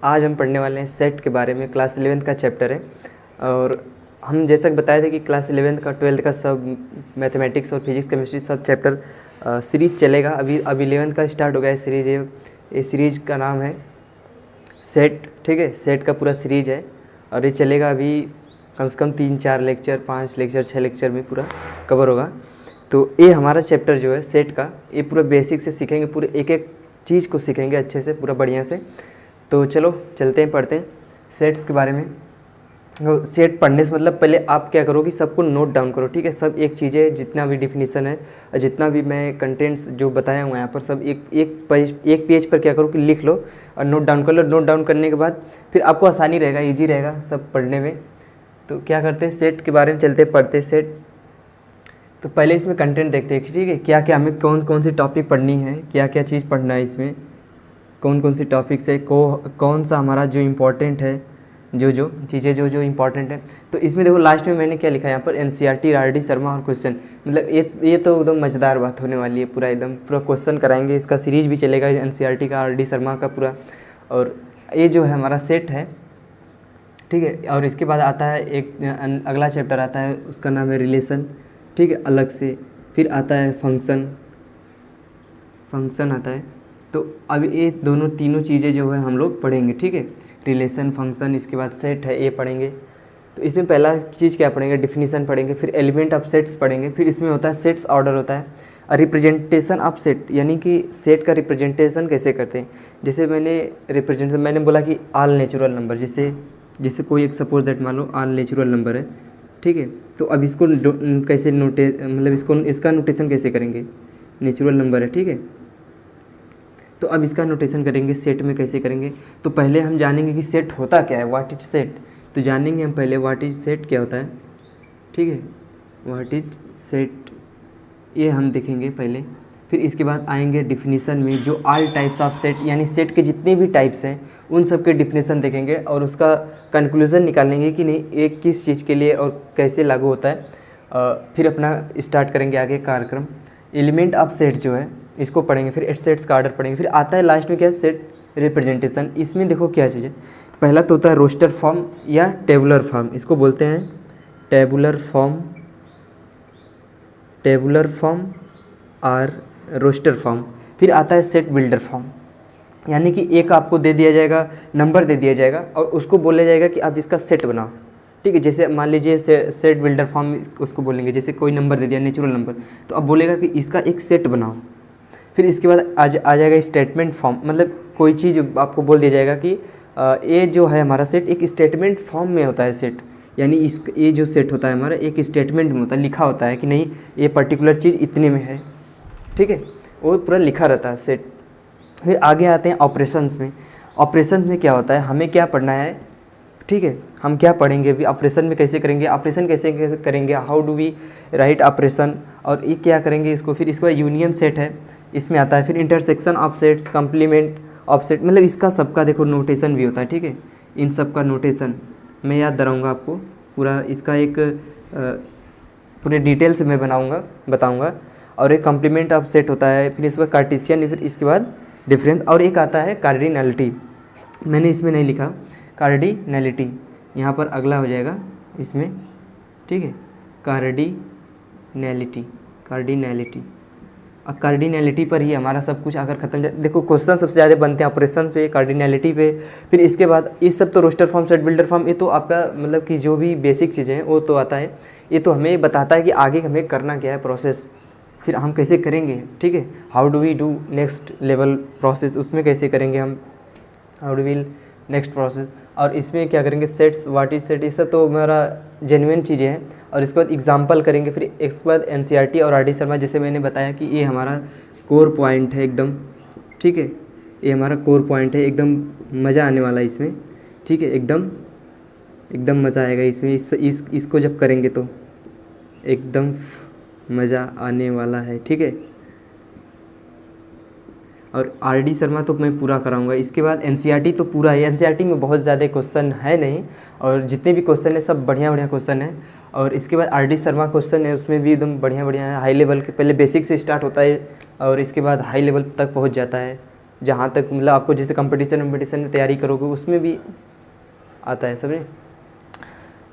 आज हम पढ़ने वाले हैं सेट के बारे में। क्लास 11th का चैप्टर है और हम जैसा कि बताए थे कि क्लास 11th का 12th का सब मैथमेटिक्स और फिजिक्स केमिस्ट्री सब चैप्टर सीरीज चलेगा। अभी 11th का स्टार्ट हो गया है सीरीज। ये सीरीज का नाम है सेट, ठीक है। सेट का पूरा सीरीज है और ये चलेगा अभी कम से कम 3-4 लेक्चर, 5 लेक्चर, 6 लेक्चर में पूरा कवर होगा। तो ये हमारा चैप्टर जो है सेट का, ये पूरा बेसिक से सीखेंगे, पूरे एक एक चीज़ को सीखेंगे अच्छे से, पूरा बढ़िया से। तो चलो चलते हैं, पढ़ते हैं सेट्स के बारे में। तो सेट पढ़ने से मतलब पहले आप क्या करो कि सबको नोट डाउन करो, ठीक है। सब एक चीज़ें, जितना भी डिफिनीसन है और जितना भी मैं कंटेंट्स जो बताया हूँ यहाँ पर, सब एक पेज पर क्या करो कि लिख लो और नोट डाउन कर लो। नोट डाउन करने के बाद फिर आपको आसानी रहेगा, ईजी रहेगा सब पढ़ने में। तो क्या करते हैं, सेट के बारे में चलते पढ़ते सेट। तो पहले इसमें कंटेंट देखते हैं, ठीक है। क्या क्या हमें कौन कौन सी टॉपिक पढ़नी है, क्या क्या चीज़ पढ़ना है इसमें, कौन कौन सी टॉपिक्स है, कौन सा हमारा जो इम्पोर्टेंट है, जो चीज़ें जो इम्पोर्टेंट है। तो इसमें देखो लास्ट में मैंने क्या लिखा है यहाँ पर, एनसीईआरटी, आरडी शर्मा और क्वेश्चन। मतलब ये तो एकदम मज़ेदार बात होने वाली है। पूरा क्वेश्चन कराएंगे, इसका सीरीज भी चलेगा एनसीईआरटी का, आरडी शर्मा का पूरा। और ये जो है हमारा सेट है, ठीक है। और इसके बाद आता है एक अगला चैप्टर आता है, उसका नाम है रिलेशन, ठीक है, अलग से। फिर आता है फंक्शन आता है। तो अब ये तीनों चीज़ें जो है हम लोग पढ़ेंगे, ठीक है। रिलेशन, फंक्शन, इसके बाद सेट है, ये पढ़ेंगे। तो इसमें पहला चीज़ क्या पढ़ेंगे, डिफिनीसन पढ़ेंगे, फिर एलिमेंट ऑफ सेट्स पढ़ेंगे। फिर इसमें होता है सेट्स ऑर्डर होता है, रिप्रेजेंटेशन ऑफ सेट, यानी कि सेट का रिप्रेजेंटेशन कैसे करते हैं। जैसे मैंने बोला कि ऑल नेचुरल नंबर, जैसे कोई एक सपोज दैट मान लो ऑल नेचुरल नंबर है, ठीक है। तो अब इसको कैसे इसका नोटेशन कैसे करेंगे, नेचुरल नंबर है, ठीक है। तो अब इसका नोटेशन करेंगे सेट में, कैसे करेंगे। तो पहले हम जानेंगे कि सेट होता क्या है, व्हाट इज सेट। तो जानेंगे हम पहले व्हाट इज सेट क्या होता है, ठीक है। व्हाट इज सेट, ये हम देखेंगे पहले। फिर इसके बाद आएंगे डिफिनीसन में, जो ऑल टाइप्स ऑफ सेट, यानी सेट के जितने भी टाइप्स हैं उन सब के डिफिनीसन देखेंगे और उसका कंक्लूज़न निकालेंगे कि नहीं ये किस चीज़ के लिए और कैसे लागू होता है। फिर अपना स्टार्ट करेंगे आगे कार्यक्रम। एलिमेंट ऑफ सेट जो है इसको पढ़ेंगे, फिर सेट्स का ऑर्डर पढ़ेंगे। फिर आता है लास्ट में क्या है, सेट रिप्रेजेंटेशन। इसमें देखो क्या चीज़ है, पहला तो होता है रोस्टर फॉर्म या टेबुलर फॉर्म, इसको बोलते हैं टेबुलर फॉर्म और रोस्टर फॉर्म। फिर आता है सेट बिल्डर फॉर्म, यानी कि एक आपको दे दिया जाएगा, नंबर दे दिया जाएगा और उसको बोला जाएगा कि आप इसका सेट बनाओ, ठीक है। जैसे मान लीजिए सेट बिल्डर फॉर्म उसको बोलेंगे, जैसे कोई नंबर दे दिया, नेचुरल नंबर, तो अब बोलेगा कि इसका एक सेट बनाओ। फिर इसके बाद आ जाएगा स्टेटमेंट फॉर्म, मतलब कोई चीज़ आपको बोल दिया जाएगा कि ये जो है हमारा सेट एक स्टेटमेंट फॉर्म में होता है सेट, यानी ये जो सेट होता है हमारा एक स्टेटमेंट में होता है, लिखा होता है कि नहीं ये पर्टिकुलर चीज़ इतने में है, ठीक है, वो पूरा लिखा रहता है सेट। फिर आगे आते हैं ऑपरेशंस में। ऑपरेशंस में क्या होता है, हमें क्या पढ़ना है, ठीक है। हम क्या पढ़ेंगे अभी, ऑपरेशन में कैसे करेंगे, ऑपरेशन कैसे करेंगे, how do we write operation, और ये क्या करेंगे इसको। फिर इसके बाद यूनियन सेट है, इसमें आता है। फिर intersection of sets, complement of set, मतलब इसका सबका देखो नोटेशन भी होता है, ठीक है। इन सब का नोटेशन मैं याद दिलाऊंगा आपको पूरा, इसका एक पूरे डिटेल से मैं बताऊंगा। और एक कम्प्लीमेंट ऑफ सेट होता है, फिर इसके बाद कार्टेशियन, फिर इसके बाद डिफरेंस, और एक आता है कार्डिनैलिटी। मैंने इसमें नहीं लिखा कार्डिनैलिटी, यहाँ पर अगला हो जाएगा इसमें, ठीक है। कार्डिनैलिटी अब कार्डिनैलिटी पर ही हमारा सब कुछ आकर खत्म। देखो क्वेश्चन सबसे ज़्यादा बनते हैं ऑपरेशन पे, कार्डिनैलिटी पे। फिर इसके बाद इस सब तो roster form, set builder form, ये तो आपका मतलब कि जो भी बेसिक चीज़ें हैं वो तो आता है। ये तो हमें बताता है कि आगे हमें करना क्या है, प्रोसेस, फिर हम कैसे करेंगे, ठीक है। How do we do next level process, उसमें कैसे करेंगे हम, how do we next process. और इसमें क्या करेंगे, सेट्स, व्हाट इज सेट, ये सब तो हमारा जेन्युइन चीज़ें हैं। और इसके बाद एग्जाम्पल करेंगे। फिर इसके बाद एनसीईआरटी और आरडी शर्मा, जैसे मैंने बताया कि ये हमारा कोर पॉइंट है एकदम, ठीक है। ये हमारा कोर पॉइंट है, एकदम मज़ा आने वाला है इसमें, ठीक है। एकदम मज़ा आएगा इसमें, इसको जब करेंगे तो एकदम मज़ा आने वाला है, ठीक है। और आरडी शर्मा तो मैं पूरा कराऊंगा। इसके बाद एनसीईआरटी तो पूरा है, एनसीईआरटी में बहुत ज़्यादा क्वेश्चन है नहीं, और जितने भी क्वेश्चन है सब बढ़िया क्वेश्चन है। और इसके बाद आरडी शर्मा क्वेश्चन है, उसमें भी एकदम बढ़िया है, हाई लेवल के, पहले बेसिक से स्टार्ट होता है और इसके बाद हाई लेवल तक पहुंच जाता है, जहाँ तक मतलब आपको जैसे कंपटीशन में तैयारी करोगे उसमें भी आता है समझे।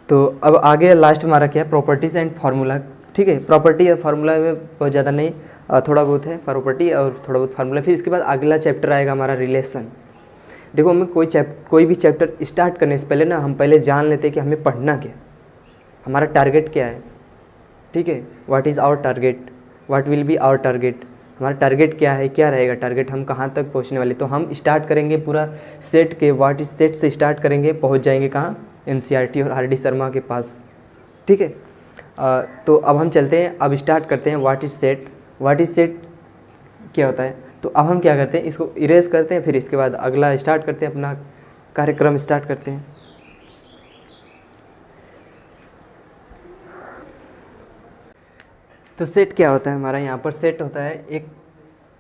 तो अब आगे लास्ट हमारा क्या है, प्रॉपर्टीज़ एंड फार्मूला। ठीक है, प्रॉपर्टी और फार्मूला में बहुत ज़्यादा नहीं, थोड़ा बहुत है प्रॉपर्टी और थोड़ा बहुत फार्मूला। फिर इसके बाद अगला चैप्टर आएगा हमारा रिलेशन। देखो हमें कोई भी चैप्टर स्टार्ट करने से पहले ना हम पहले जान लेते हैं कि हमें पढ़ना क्या है, हमारा टारगेट क्या है। ठीक है, what is our target, what will be our target, हमारा टारगेट क्या है, क्या रहेगा टारगेट, हम कहाँ तक पहुँचने वाले। तो हम स्टार्ट करेंगे पूरा सेट के व्हाट इज सेट से स्टार्ट करेंगे, पहुँच जाएंगे कहाँ, एनसीईआरटी और आरडी शर्मा के पास। ठीक है, तो अब हम चलते हैं, अब स्टार्ट करते हैं what is set. What is set क्या होता है, तो अब हम क्या करते हैं, इसको इरेज करते हैं, फिर इसके बाद अगला स्टार्ट करते हैं, अपना कार्यक्रम स्टार्ट करते हैं। तो सेट क्या होता है हमारा, यहाँ पर सेट होता है एक,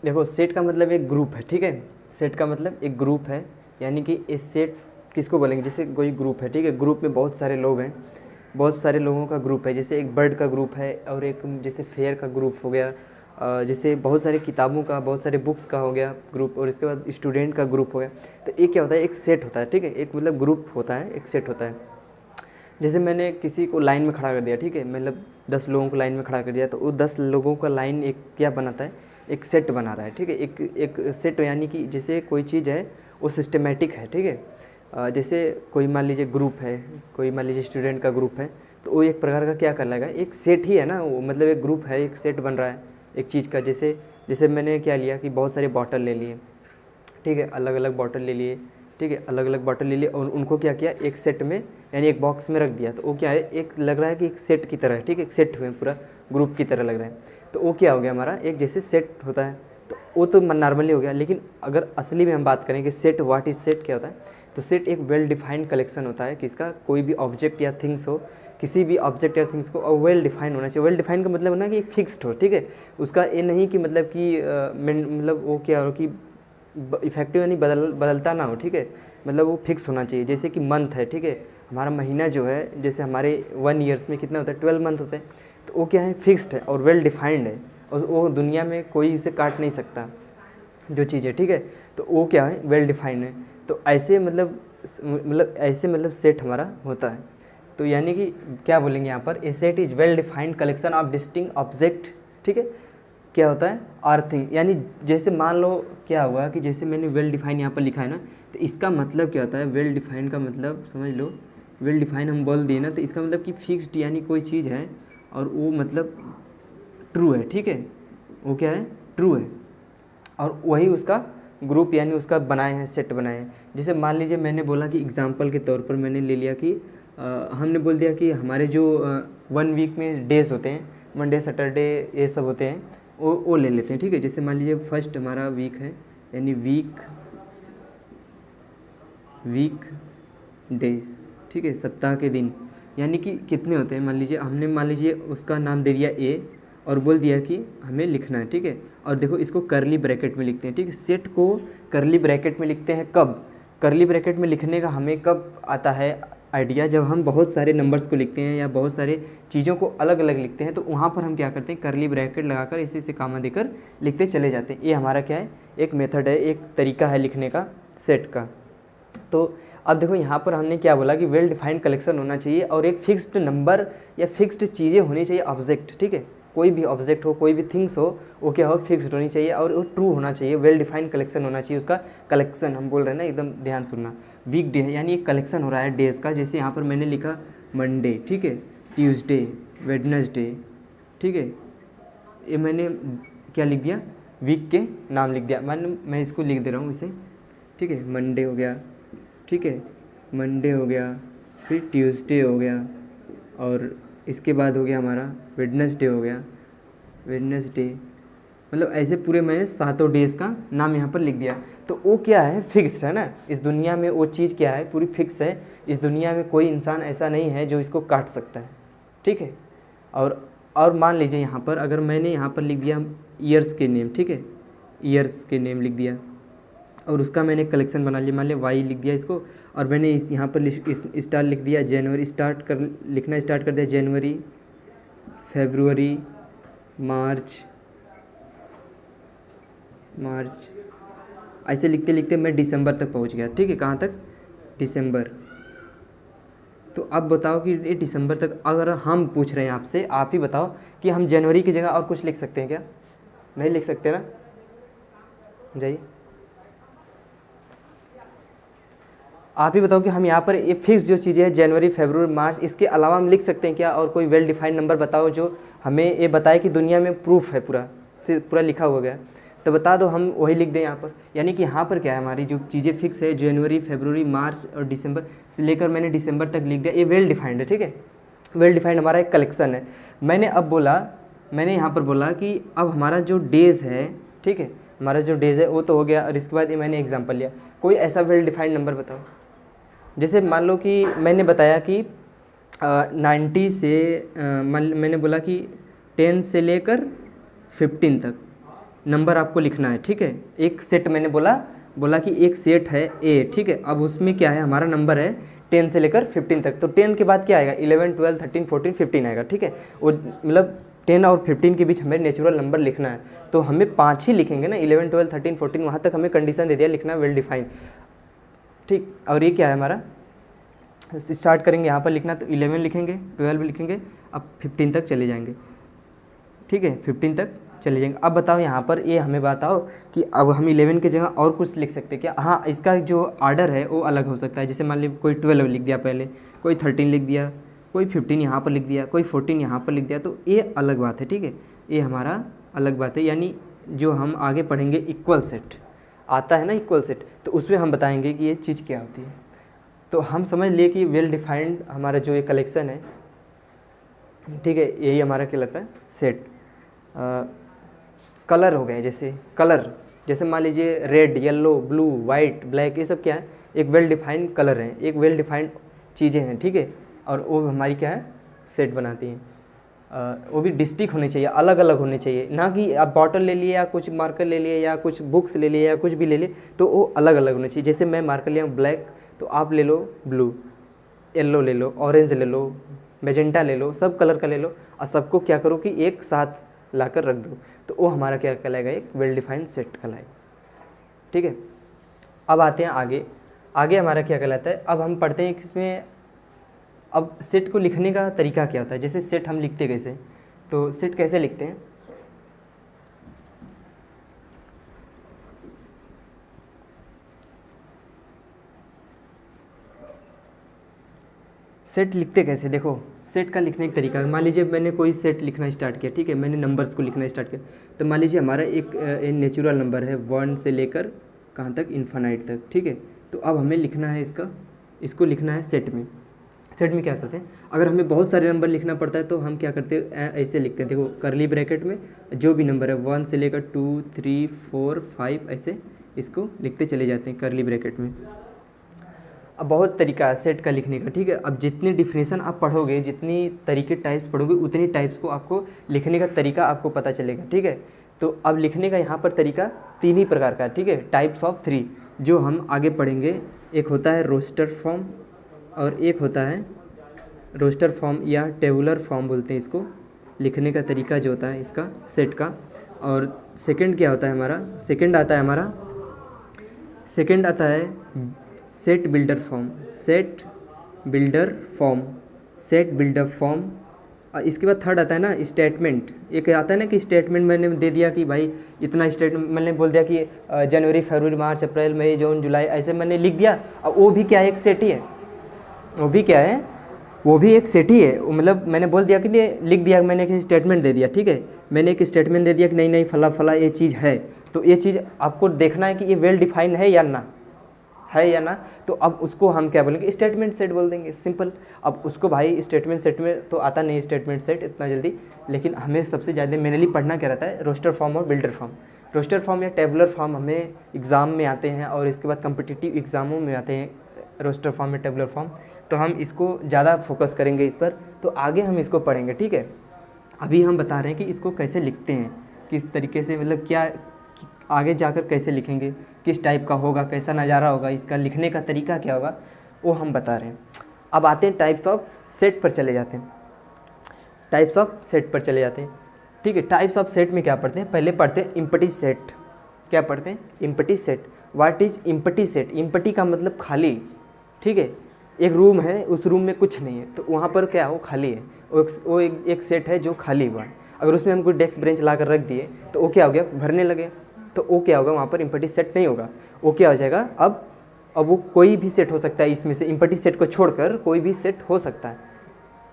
देखो सेट का मतलब एक ग्रुप है। ठीक है, सेट का मतलब एक ग्रुप है, यानी कि इस सेट किसको बोलेंगे, जैसे कोई ग्रुप है। ठीक है, ग्रुप में बहुत सारे लोग हैं, बहुत सारे लोगों का ग्रुप है, जैसे एक बर्ड का ग्रुप है और एक जैसे फेयर का ग्रुप हो गया, जैसे बहुत सारी किताबों का, बहुत सारे बुक्स का हो गया ग्रुप, और इसके बाद स्टूडेंट का ग्रुप हो गया। तो एक क्या होता है, एक सेट होता है। ठीक है, एक मतलब ग्रुप होता है, एक सेट होता है। जैसे मैंने किसी को लाइन में खड़ा कर दिया, ठीक है, मतलब 10 लोगों को लाइन में खड़ा कर दिया, तो वो 10 लोगों का लाइन एक क्या बनाता है, एक सेट बना रहा है। ठीक है, एक सेट यानी कि जैसे कोई चीज़ है वो सिस्टमेटिक है। ठीक है, जैसे कोई मान लीजिए ग्रुप है, कोई मान लीजिए स्टूडेंट का ग्रुप है, तो वो एक प्रकार का क्या कर लेगा, एक सेट ही है ना वो, मतलब एक ग्रुप है, एक सेट बन रहा है एक चीज़ का। जैसे जैसे मैंने क्या लिया कि बहुत सारे बॉटल ले लिए, ठीक है, अलग अलग बॉटल ले लिए, ठीक है, अलग अलग बॉटल ले लिए और उनको क्या किया, एक सेट में यानी एक बॉक्स में रख दिया। तो वो क्या है, एक लग रहा है कि एक सेट की तरह है। ठीक है, एक सेट हुए पूरा ग्रुप की तरह लग रहा है, तो वो क्या हो गया हमारा, एक जैसे सेट होता है। तो वो तो नॉर्मली हो गया, लेकिन अगर असली में हम बात करें कि सेट, व्हाट इज सेट क्या होता है, तो सेट एक वेल डिफाइंड कलेक्शन होता है किसका, कोई भी ऑब्जेक्ट या थिंग्स हो, किसी भी ऑब्जेक्ट या थिंग्स को, और वेल डिफाइंड होना चाहिए। वेल डिफाइंड का मतलब होना कि फिक्स्ड हो। ठीक है, उसका ये नहीं कि मतलब कि मतलब वो क्या हो कि इफेक्टिव यानी बदलता ना हो। ठीक है, मतलब वो फिक्स होना चाहिए। जैसे कि मंथ है, ठीक है, हमारा महीना जो है, जैसे हमारे 1 ईयर्स में कितना होता है, 12 मंथ होते हैं, तो वो क्या है, फिक्स्ड है और वेल डिफाइंड है, और वो दुनिया में कोई उसे काट नहीं सकता जो चीज़ है। ठीक है, तो वो क्या है, वेल डिफाइंड है। तो ऐसे मतलब ऐसे मतलब सेट हमारा होता है। तो यानी कि क्या बोलेंगे यहाँ पर, a set is well defined collection of distinct object. ठीक है, क्या होता है, अर्थिंग, यानी जैसे मान लो क्या हुआ कि जैसे मैंने वेल डिफाइन यहाँ पर लिखा है ना, तो इसका मतलब क्या होता है, वेल डिफाइन का मतलब समझ लो, वेल डिफाइन हम बोल दिए ना, तो इसका मतलब कि फिक्स्ड यानी कोई चीज़ है और वो मतलब ट्रू है। ठीक है, वो क्या है, ट्रू है, और वही उसका ग्रुप यानी उसका बनाए हैं, सेट बनाए हैं। जैसे मान लीजिए मैंने बोला कि एग्जांपल के तौर पर मैंने ले लिया कि हमने बोल दिया कि हमारे जो 1 वीक में डेज होते हैं, मंडे सैटरडे ये सब होते हैं, वो ले लेते हैं। ठीक है, जैसे मान लीजिए फर्स्ट हमारा वीक है, यानी वीक डेज। ठीक है, सप्ताह के दिन, यानी कि कितने होते हैं, मान लीजिए उसका नाम दे दिया ए और बोल दिया कि हमें लिखना है। ठीक है, और देखो इसको करली ब्रैकेट में लिखते हैं। ठीक है, सेट को करली ब्रैकेट में लिखते हैं कब, करली ब्रैकेट में लिखने का हमें कब आता है आइडिया, जब हम बहुत सारे नंबर्स को लिखते हैं या बहुत सारे चीज़ों को अलग अलग लिखते हैं, तो वहाँ पर हम क्या करते हैं, करली ब्रैकेट लगाकर इसी से कामा देकर लिखते चले जाते हैं। ये हमारा क्या है, एक मेथड है, एक तरीका है लिखने का सेट का। तो अब देखो यहाँ पर हमने क्या बोला कि वेल डिफाइंड कलेक्शन होना चाहिए और एक फिक्स्ड नंबर या फिक्स्ड चीज़ें होनी चाहिए, ऑब्जेक्ट। ठीक है, कोई भी ऑब्जेक्ट हो, कोई भी थिंग्स हो, वो क्या हो, फिक्स्ड होनी चाहिए और वो ट्रू होना चाहिए, वेल डिफाइंड कलेक्शन होना चाहिए। उसका कलेक्शन हम बोल रहे हैं ना, एकदम ध्यान सुनना, वीक डे है यानी एक कलेक्शन हो रहा है डेज का। जैसे यहाँ पर मैंने लिखा मंडे, ठीक है, ट्यूसडे, वेडनेसडे। ठीक है, ये मैंने क्या लिख दिया, वीक के नाम लिख दिया। मैं इसको लिख दे रहा हूँ इसे। ठीक है, मंडे हो गया, ठीक है, मंडे हो गया, फिर ट्यूसडे हो गया, और इसके बाद हो गया हमारा वेडनेसडे हो गया, वेडनेसडे, मतलब ऐसे पूरे मैंने 7 डेज़ का नाम यहाँ पर लिख दिया। तो वो क्या है, फिक्स है ना, इस दुनिया में वो चीज़ क्या है, पूरी फिक्स है। इस दुनिया में कोई इंसान ऐसा नहीं है जो इसको काट सकता है। ठीक है, और मान लीजिए यहाँ पर अगर मैंने यहाँ पर लिख दिया ईयर्स के नेम, ठीक है, ईयर्स के नेम लिख दिया और उसका मैंने कलेक्शन बना लिया, मान लिया वाई लिख दिया इसको, और मैंने इस यहाँ पर स्टार लिख दिया जनवरी, लिखना स्टार्ट कर दिया, जनवरी, फरवरी, मार्च, ऐसे लिखते लिखते मैं दिसंबर तक पहुंच गया, ठीक है, कहाँ तक, दिसंबर। तो अब बताओ कि ये दिसंबर तक अगर हम पूछ रहे हैं आपसे, आप ही बताओ कि हम जनवरी की जगह और कुछ लिख सकते हैं क्या? नहीं लिख सकते ना, जाइए आप ही बताओ कि हम यहाँ पर ये फिक्स जो चीज़ें हैं जनवरी फरवरी मार्च, इसके अलावा हम लिख सकते हैं क्या? और कोई वेल डिफाइंड नंबर बताओ जो हमें ये बताए कि दुनिया में प्रूफ है, पूरा से पूरा लिखा हुआ गया, तो बता दो, हम वही लिख दें यहाँ पर। यानी कि यहाँ पर क्या है, हमारी जो चीज़ें फिक्स है जनवरी फरवरी मार्च और दिसंबर से लेकर मैंने दिसंबर तक लिख दिया, ये वेल डिफाइंड है, ठीक है। वेल डिफाइंड हमारा एक कलेक्शन है। मैंने अब बोला, मैंने यहाँ पर बोला कि अब हमारा जो डेज़ है, ठीक है, हमारा जो डेज़ है वो तो हो गया, और इसके बाद ये मैंने एग्जाम्पल लिया, कोई ऐसा वेल डिफाइंड नंबर बताओ। जैसे मान लो कि मैंने बताया कि 90 से मैंने बोला कि 10 से लेकर 15 तक नंबर आपको लिखना है, ठीक है। एक सेट मैंने बोला कि एक सेट है ए, ठीक है। अब उसमें क्या है, हमारा नंबर है 10 से लेकर 15 तक, तो 10 के बाद क्या आएगा, 11 12 13 14 15 आएगा, ठीक है। वो मतलब 10 और 15 के बीच हमें नेचुरल नंबर लिखना है, तो हमें 5 ही लिखेंगे ना, 11 12 13 14, वहाँ तक हमें कंडीशन दे दिया लिखना वेल डिफाइंड, ठीक। और ये क्या है हमारा, स्टार्ट करेंगे यहाँ पर लिखना, तो 11 लिखेंगे, 12 लिखेंगे, अब 15 तक चले जाएंगे, ठीक है, 15 तक चले जाएंगे। अब बताओ यहाँ पर ये हमें बताओ कि अब हम 11 की जगह और कुछ लिख सकते हैं क्या? हाँ, इसका जो आर्डर है वो अलग हो सकता है। जैसे मान लीजिए कोई 12 लिख दिया पहले, कोई 13 लिख दिया, कोई 15 यहाँ पर लिख दिया, कोई 14 यहाँ पर लिख दिया, तो ये अलग बात है, ठीक है, ये हमारा अलग बात है। यानी जो हम आगे पढ़ेंगे इक्वल सेट आता है ना, इक्वल सेट, तो उसमें हम बताएंगे कि ये चीज़ क्या होती है। तो हम समझ लिए कि वेल डिफाइंड हमारा जो ये कलेक्शन है, ठीक है, यही हमारा कहलाता है सेट। कलर हो गए, जैसे कलर, जैसे मान लीजिए red, yellow, blue, white, black, ये सब क्या है, एक वेल डिफाइंड कलर है, एक वेल डिफाइंड चीज़ें हैं, ठीक है, और वो हमारी क्या है, सेट बनाती हैं। वो भी डिस्टिक होने चाहिए, अलग अलग होने चाहिए, ना कि आप बॉटल ले लिए या कुछ मार्कर ले लिए या कुछ बुक्स ले लिए या कुछ भी ले लिए, तो वो अलग अलग होने चाहिए। जैसे मैं मार्कर लिया हूँ ब्लैक, तो आप ले लो ब्लू, येलो ले लो, ऑरेंज ले लो, मैजेंटा ले लो, सब कलर का ले लो, और सबको क्या करो कि एक साथ लाकर रख दो, तो वो हमारा क्या कहलाएगा, एक वेल डिफाइंड सेट कहलाएगा, ठीक है। अब आते हैं आगे, आगे हमारा क्या कहलाता है, अब हम पढ़ते हैं कि इसमें अब सेट को लिखने का तरीका क्या होता है। जैसे सेट हम लिखते कैसे, तो सेट कैसे लिखते हैं, सेट लिखते कैसे, देखो सेट का लिखने का तरीका, मान लीजिए मैंने कोई सेट लिखना स्टार्ट किया, ठीक है, मैंने नंबर्स को लिखना स्टार्ट किया, तो मान लीजिए हमारा एक नेचुरल नंबर है 1 से लेकर कहाँ तक, इन्फानाइट तक, ठीक है। तो अब हमें लिखना है इसको लिखना है सेट में। सेट में क्या करते हैं, अगर हमें बहुत सारे नंबर लिखना पड़ता है तो हम क्या करते हैं, ऐसे लिखते हैं, देखो करली ब्रैकेट में जो भी नंबर है 1 से लेकर 2 3 4 5 ऐसे इसको लिखते चले जाते हैं करली ब्रैकेट में। अब बहुत तरीका है सेट का लिखने का, ठीक है। अब जितनी डिफिनेशन आप पढ़ोगे, जितनी तरीके टाइप्स पढ़ोगे, उतनी टाइप्स को आपको लिखने का तरीका आपको पता चलेगा, ठीक है। तो अब लिखने का यहाँ पर तरीका 3 ही प्रकार का है, ठीक है, टाइप्स ऑफ 3 जो हम आगे पढ़ेंगे। एक होता है रोस्टर फॉर्म, और एक होता है रोस्टर फॉर्म या टेबुलर फॉर्म बोलते हैं इसको, लिखने का तरीका जो होता है इसका सेट का। और सेकंड क्या होता है हमारा, सेकंड आता है set builder form, set builder form. और इसके बाद थर्ड आता है ना स्टेटमेंट। एक आता है ना कि स्टेटमेंट मैंने दे दिया कि भाई इतना स्टेटमेंट मैंने बोल दिया कि जनवरी फरवरी मार्च अप्रैल मई जून जुलाई, ऐसे मैंने लिख दिया। अब वो भी क्या है, एक सेट ही है, वो भी क्या है, वो भी एक सेट ही है। मतलब मैंने बोल दिया कि लिख दिया, मैंने एक स्टेटमेंट दे दिया, ठीक है, मैंने एक स्टेटमेंट दे दिया कि नहीं फला फला ये चीज़ है। तो ये चीज़ आपको देखना है कि ये वेल डिफाइन है या ना, तो अब उसको हम क्या बोलेंगे, स्टेटमेंट सेट बोल देंगे, सिंपल। अब उसको भाई स्टेटमेंट सेट में तो आता नहीं स्टेटमेंट सेट इतना जल्दी, लेकिन हमें सबसे ज़्यादा मेनली पढ़ना क्या रहता है, रोस्टर फॉर्म और बिल्डर फॉर्म। रोस्टर फॉर्म या टेबुलर फॉर्म हमें एग्ज़ाम में आते हैं, और इसके बाद कम्पिटिटिव एग्ज़ामों में आते हैं रोस्टर फॉर्म या टेबुलर फॉर्म, तो हम इसको ज़्यादा फोकस करेंगे इस पर, तो आगे हम इसको पढ़ेंगे, ठीक है। अभी हम बता रहे हैं कि इसको कैसे लिखते हैं, किस तरीके से, मतलब क्या आगे जाकर कैसे लिखेंगे, किस टाइप का होगा, कैसा नज़ारा होगा, इसका लिखने का तरीका क्या होगा, वो हम बता रहे हैं। अब आते हैं टाइप्स ऑफ सेट पर चले जाते हैं, ठीक है। टाइप्स ऑफ सेट में क्या पढ़ते हैं, पहले पढ़ते हैं इम्पटी सेट। क्या पढ़ते हैं, empty set. What is empty set. Empty का मतलब खाली, ठीक है। एक रूम है, उस रूम में कुछ नहीं है, तो वहाँ पर क्या हो, खाली है। वो एक सेट है जो खाली हुआ है। अगर उसमें हम कोई डेस्क बेंच ला कर रख दिए तो वो क्या हो गया, भरने लगे, तो वो क्या होगा, वहाँ पर इम्पटी सेट नहीं होगा। वो क्या हो जाएगा, अब वो कोई भी सेट हो सकता है, इसमें से इम्पटी सेट को छोड़कर कोई भी सेट हो सकता है,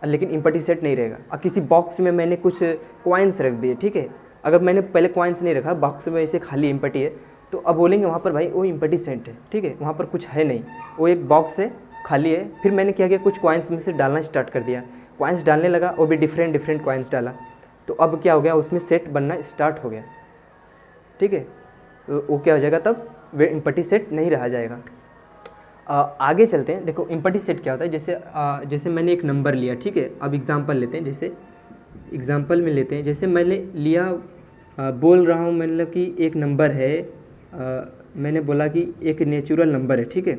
लेकिन इम्पटी सेट नहीं रहेगा। अब किसी बॉक्स में मैंने कुछ कॉइन्स रख दिए, ठीक है, अगर मैंने पहले कॉइन्स नहीं रखा, बॉक्स में ऐसे खाली इम्पटी है, तो अब बोलेंगे वहाँ पर भाई वो इम्पटी सेट है, ठीक है, वहाँ पर कुछ है नहीं, वो एक बॉक्स है, खाली है। फिर मैंने क्या किया, कुछ कॉइन्स में से डालना स्टार्ट कर दिया, कॉइन्स डालने लगा, वो भी डिफरेंट कॉइन्स डाला, तो अब क्या हो गया, उसमें सेट बनना स्टार्ट हो गया, ठीक है। तो वो क्या हो जाएगा, तब वे इम्पटी सेट नहीं रहा जाएगा। आगे चलते हैं। देखो इम्पटी सेट क्या होता है, जैसे मैंने एक नंबर लिया, ठीक है। अब एग्जांपल लेते हैं, जैसे एग्जांपल में लेते हैं, जैसे मैंने लिया, बोल रहा हूँ मतलब कि एक नंबर है, मैंने बोला कि एक नेचुरल नंबर है, ठीक है।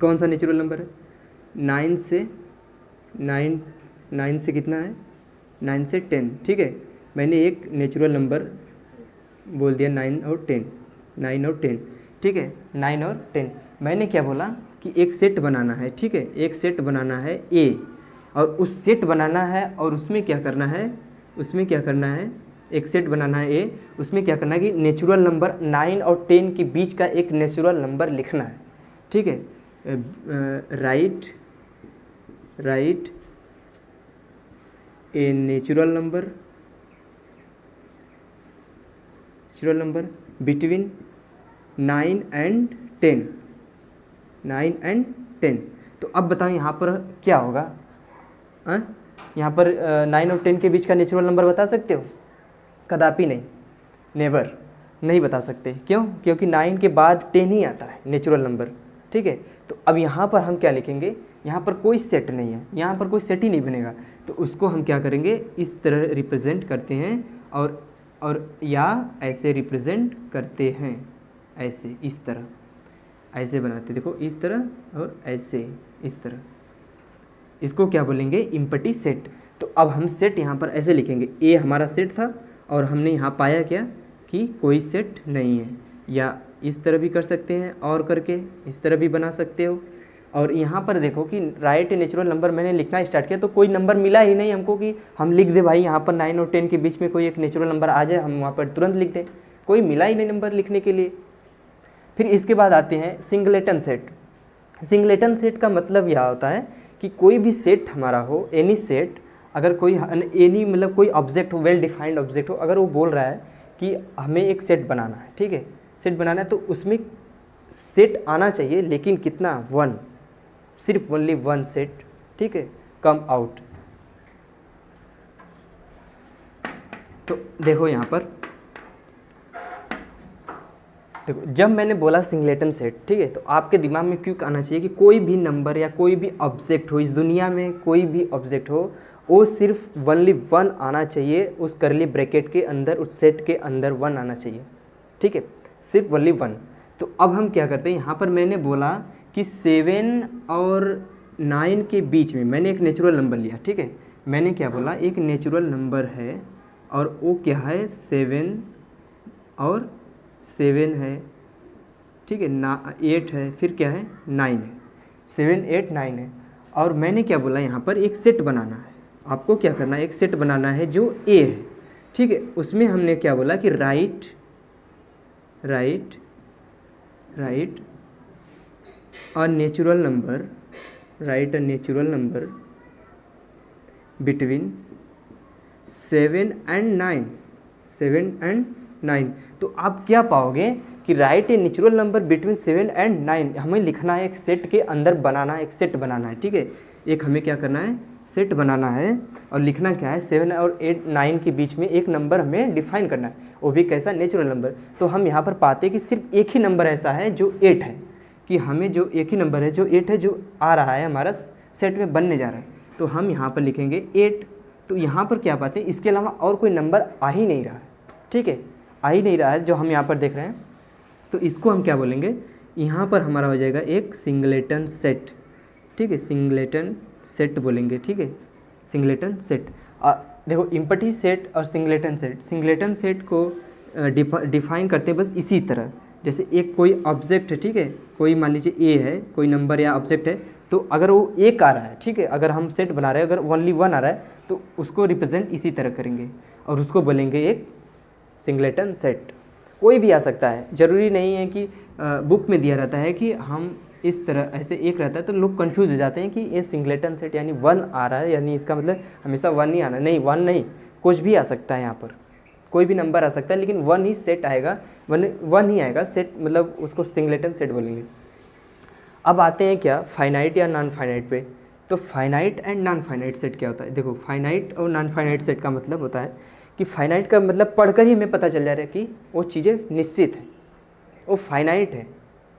कौन सा नेचुरल नंबर है, 9 से कितना है, 9 से 10, ठीक है। मैंने एक नेचुरल नंबर बोल दिया 9 और 10, ठीक है, 9 और 10। मैंने क्या बोला कि एक सेट बनाना है, ठीक है, एक सेट बनाना है ए, और उस सेट बनाना है, और उसमें क्या करना है, एक सेट बनाना है ए, उसमें क्या करना है कि नेचुरल नंबर 9 और 10 के बीच का एक नेचुरल नंबर लिखना है, ठीक है। Right a natural number between 9 and 10। तो अब बताओ यहाँ पर क्या होगा, यहाँ पर 9 और 10 के बीच का नेचुरल नंबर बता सकते हो, कदापि नहीं, नेवर, नहीं बता सकते। क्यों, क्योंकि 9 के बाद 10 ही आता है नेचुरल नंबर, ठीक है। तो अब यहाँ पर हम क्या लिखेंगे, यहाँ पर कोई सेट नहीं है, यहाँ पर कोई सेट ही नहीं बनेगा, तो उसको हम क्या करेंगे, इस तरह रिप्रेजेंट करते हैं, और या ऐसे रिप्रेजेंट करते हैं, ऐसे, इस तरह, ऐसे बनाते, देखो इस तरह और ऐसे, इस तरह, इसको क्या बोलेंगे, इम्पटी सेट। तो अब हम सेट यहाँ पर ऐसे लिखेंगे, ए हमारा सेट था, और हमने यहाँ पाया क्या कि कोई सेट नहीं है, या इस तरह भी कर सकते हैं, और करके इस तरह भी बना सकते हो। और यहाँ पर देखो कि राइट नेचुरल नंबर मैंने लिखना स्टार्ट किया, तो कोई नंबर मिला ही नहीं हमको कि हम लिख दे भाई यहाँ पर 9 और 10 के बीच में कोई एक नेचुरल नंबर आ जाए, हम वहाँ पर तुरंत लिख दें, कोई मिला ही नहीं नंबर लिखने के लिए। फिर इसके बाद आते हैं सिंगलेटन सेट। सिंगलेटन सेट का मतलब यह होता है कि कोई भी सेट हमारा हो, एनी सेट, अगर कोई एनी मतलब कोई ऑब्जेक्ट हो, वेल डिफाइंड ऑब्जेक्ट हो, अगर वो बोल रहा है कि हमें एक सेट बनाना है, ठीक है, सेट बनाना है, तो उसमें सेट आना चाहिए, लेकिन कितना, 1, सिर्फ ओनली 1 सेट, ठीक है, कम आउट। तो देखो यहाँ पर, देखो जब मैंने बोला सिंगलेटन सेट, ठीक है, तो आपके दिमाग में क्यों आना चाहिए कि कोई भी नंबर या कोई भी ऑब्जेक्ट हो, इस दुनिया में कोई भी ऑब्जेक्ट हो, वो सिर्फ ओनली 1 आना चाहिए, उस करली ब्रैकेट के अंदर, उस सेट के अंदर 1 आना चाहिए, ठीक है, सिर्फ ओनली 1। तो अब हम क्या करते हैं, यहाँ पर मैंने बोला कि 7 और 9 के बीच में मैंने एक नेचुरल नंबर लिया, ठीक है, मैंने क्या बोला, एक नेचुरल नंबर है, और वो क्या है, 7 और 7 है, ठीक है, 8 है, फिर क्या है, 9 है, 7, 8, 9 है। और मैंने क्या बोला, यहाँ पर एक सेट बनाना है, आपको क्या करना है, एक सेट बनाना है जो ए है, ठीक है। उसमें हमने क्या बोला कि right a natural number between 7 and 9। तो आप क्या पाओगे कि right a natural number between 7 and 9, हमें लिखना है, एक सेट के अंदर बनाना है, एक सेट बनाना है, ठीक है, एक हमें क्या करना है, सेट बनाना है, और लिखना क्या है, 7 और 8, 9 के बीच में एक नंबर हमें डिफाइन करना है, वो भी कैसा, नेचुरल नंबर। तो हम यहाँ पर पाते कि सिर्फ एक ही नंबर ऐसा है जो 8 है, कि हमें जो एक ही नंबर है जो 8 है, जो आ रहा है हमारा सेट में बनने जा रहा है, तो हम यहाँ पर लिखेंगे 8। तो यहाँ पर क्या पाते हैं, इसके अलावा और कोई नंबर आ ही नहीं रहा है, ठीक है, आ ही नहीं रहा है जो हम यहाँ पर देख रहे हैं। तो इसको हम क्या बोलेंगे, यहाँ पर हमारा हो जाएगा एक सिंगलेटन सेट, ठीक है, सिंगलेटन सेट बोलेंगे, ठीक है, सिंगलेटन सेट। देखो इम्पटी सेट और सिंगलेटन सेट को डिफाइन करते हैं बस इसी तरह जैसे एक कोई ऑब्जेक्ट है, ठीक है, कोई मान लीजिए ए है, कोई नंबर या ऑब्जेक्ट है, तो अगर वो एक आ रहा है, ठीक है, अगर हम सेट बना रहे हैं, अगर ओनली वन आ रहा है तो उसको रिप्रेजेंट इसी तरह करेंगे और उसको बोलेंगे एक सिंगलेटन सेट। कोई भी आ सकता है, ज़रूरी नहीं है कि बुक में दिया रहता है कि हम इस तरह ऐसे एक रहता है तो लोग कंफ्यूज हो जाते हैं कि ये सिंगलेटन सेट यानी वन आ रहा है, यानी इसका मतलब हमेशा वन ही आना, नहीं वन नहीं, कुछ भी आ सकता है, यहाँ पर कोई भी नंबर आ सकता है, लेकिन वन ही सेट आएगा, वन ही आएगा सेट, मतलब उसको सिंगलेटन सेट बोलेंगे। अब आते हैं क्या फाइनाइट या नॉन फाइनाइट पे। तो finite and non finite set क्या होता है? देखो फाइनाइट और नॉन फाइनाइट सेट का मतलब होता है कि फाइनाइट का मतलब पढ़कर ही हमें पता चल जा रहा है कि वो चीज़ें निश्चित है, वो फाइनाइट है,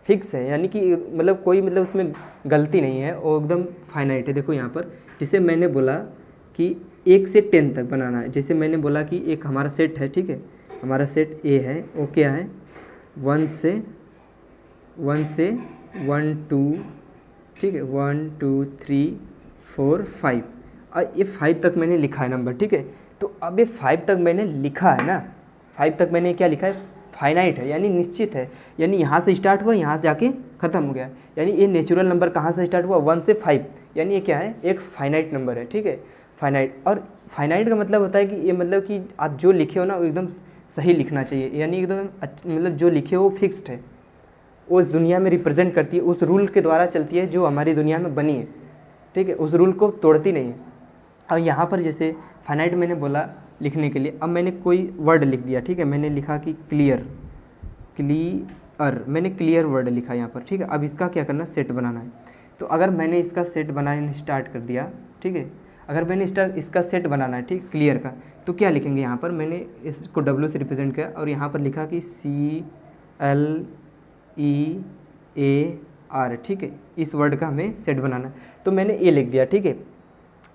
फिक्स है, यानी कि मतलब कोई मतलब उसमें गलती नहीं है, वो एकदम फाइनाइट है। देखो यहाँ पर जैसे मैंने बोला कि 1 से 10 तक बनाना है, जैसे मैंने बोला कि एक हमारा सेट है, ठीक है, हमारा सेट ए है, वो क्या है 1 से 1 2, ठीक है, 1 2 3 4 5, और ये 5 तक मैंने लिखा है नंबर, ठीक है। तो अब ये 5 तक मैंने लिखा है ना, 5 तक मैंने क्या लिखा है, फाइनाइट है, यानी निश्चित है, यानी यहाँ से स्टार्ट हुआ, यहाँ जाके ख़त्म हो गया, यानी ये नेचुरल नंबर कहाँ से स्टार्ट हुआ 1 से 5, यानी ये क्या है, एक फाइनाइट नंबर है, ठीक है, फाइनाइट। और फाइनाइट का मतलब होता है कि ये मतलब कि आप जो लिखे हो ना वो एकदम सही लिखना चाहिए, यानी एकदम मतलब जो लिखे हो वो फिक्स्ड है, वो इस दुनिया में रिप्रेजेंट करती है, उस रूल के द्वारा चलती है जो हमारी दुनिया में बनी है, ठीक है, उस रूल को तोड़ती नहीं है। और यहाँ पर जैसे फाइनाइट मैंने बोला लिखने के लिए, अब मैंने कोई वर्ड लिख दिया, ठीक है, मैंने लिखा कि क्लियर, मैंने क्लियर वर्ड लिखा यहाँ पर, ठीक है। अब इसका क्या करना, सेट बनाना है। तो अगर मैंने इसका सेट बनाना स्टार्ट कर दिया, ठीक है, अगर मैंने इसका सेट बनाना है, ठीक, क्लियर का, तो क्या लिखेंगे यहाँ पर, मैंने इसको W से रिप्रेजेंट किया और यहाँ पर लिखा कि CLEAR, ठीक है, इस वर्ड का हमें सेट बनाना है, तो मैंने ए लिख दिया, ठीक है।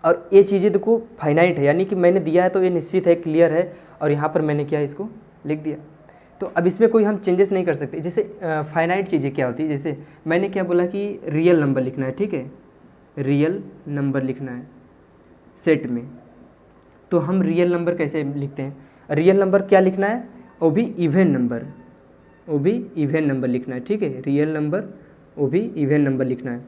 और ये चीज़ें देखो फाइनाइट है, यानी कि मैंने दिया है तो ये निश्चित है, क्लियर है, और यहाँ पर मैंने क्या इसको लिख दिया। तो अब इसमें कोई हम चेंजेस नहीं कर सकते। जैसे फाइनाइट चीज़ें क्या होती है, जैसे मैंने क्या बोला कि रियल नंबर लिखना है, ठीक है, रियल नंबर लिखना है सेट में, तो हम रियल नंबर कैसे लिखते हैं, रियल नंबर क्या लिखना है, वो भी इवन नंबर, वो भी इवन नंबर लिखना है, ठीक है, रियल नंबर वो भी इवन नंबर लिखना है।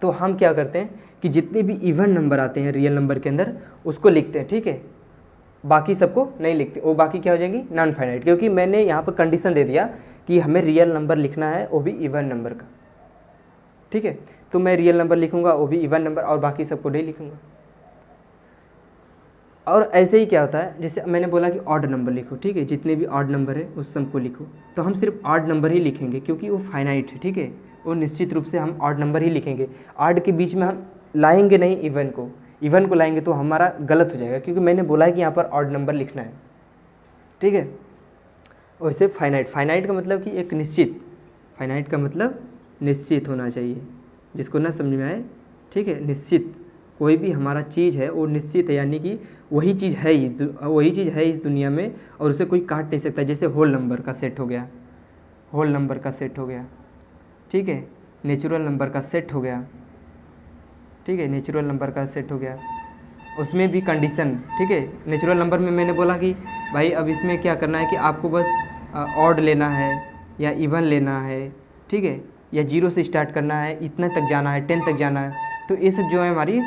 तो हम क्या करते हैं कि जितने भी इवन नंबर आते हैं रियल नंबर के अंदर उसको लिखते हैं, ठीक है, बाकी सबको नहीं लिखते, वो बाकी क्या हो जाएंगी, नॉन फाइनाइट, क्योंकि मैंने यहाँ पर कंडीशन दे दिया कि हमें रियल नंबर लिखना है वो भी इवन नंबर का, ठीक है। तो मैं रियल नंबर लिखूंगा, वो भी इवन नंबर, और बाकी सबको नहीं लिखूंगा। और ऐसे ही क्या होता है, जैसे मैंने बोला कि ऑड नंबर लिखो, ठीक है, जितने भी ऑड नंबर है उस सबको लिखो, तो हम सिर्फ ऑड नंबर ही लिखेंगे क्योंकि वो फाइनाइट है, ठीक है, वो निश्चित रूप से हम ऑड नंबर ही लिखेंगे। ऑड के बीच में हम लाएंगे नहीं इवन को, इवन को लाएंगे तो हमारा गलत हो जाएगा, क्योंकि मैंने बोला है कि यहाँ पर ऑड नंबर लिखना है, ठीक है। वैसे फाइनाइट का मतलब कि एक निश्चित, फाइनाइट का मतलब निश्चित होना चाहिए, जिसको ना समझ में आए, ठीक है, निश्चित, कोई भी हमारा चीज़ है वो निश्चित है, यानी कि वही चीज़ है इस दुनिया में, और उसे कोई काट नहीं सकता। जैसे होल नंबर का सेट हो गया, होल नंबर का सेट हो गया, ठीक है, नेचुरल नंबर का सेट हो गया, ठीक है, नेचुरल नंबर का सेट हो गया, उसमें भी कंडीशन, ठीक है। नेचुरल नंबर में मैंने बोला कि भाई अब इसमें क्या करना है कि आपको बस ऑड लेना है या इवन लेना है, ठीक है, या 0 से स्टार्ट करना है, इतने तक जाना है, 10 तक जाना है, तो ये सब जो है हमारी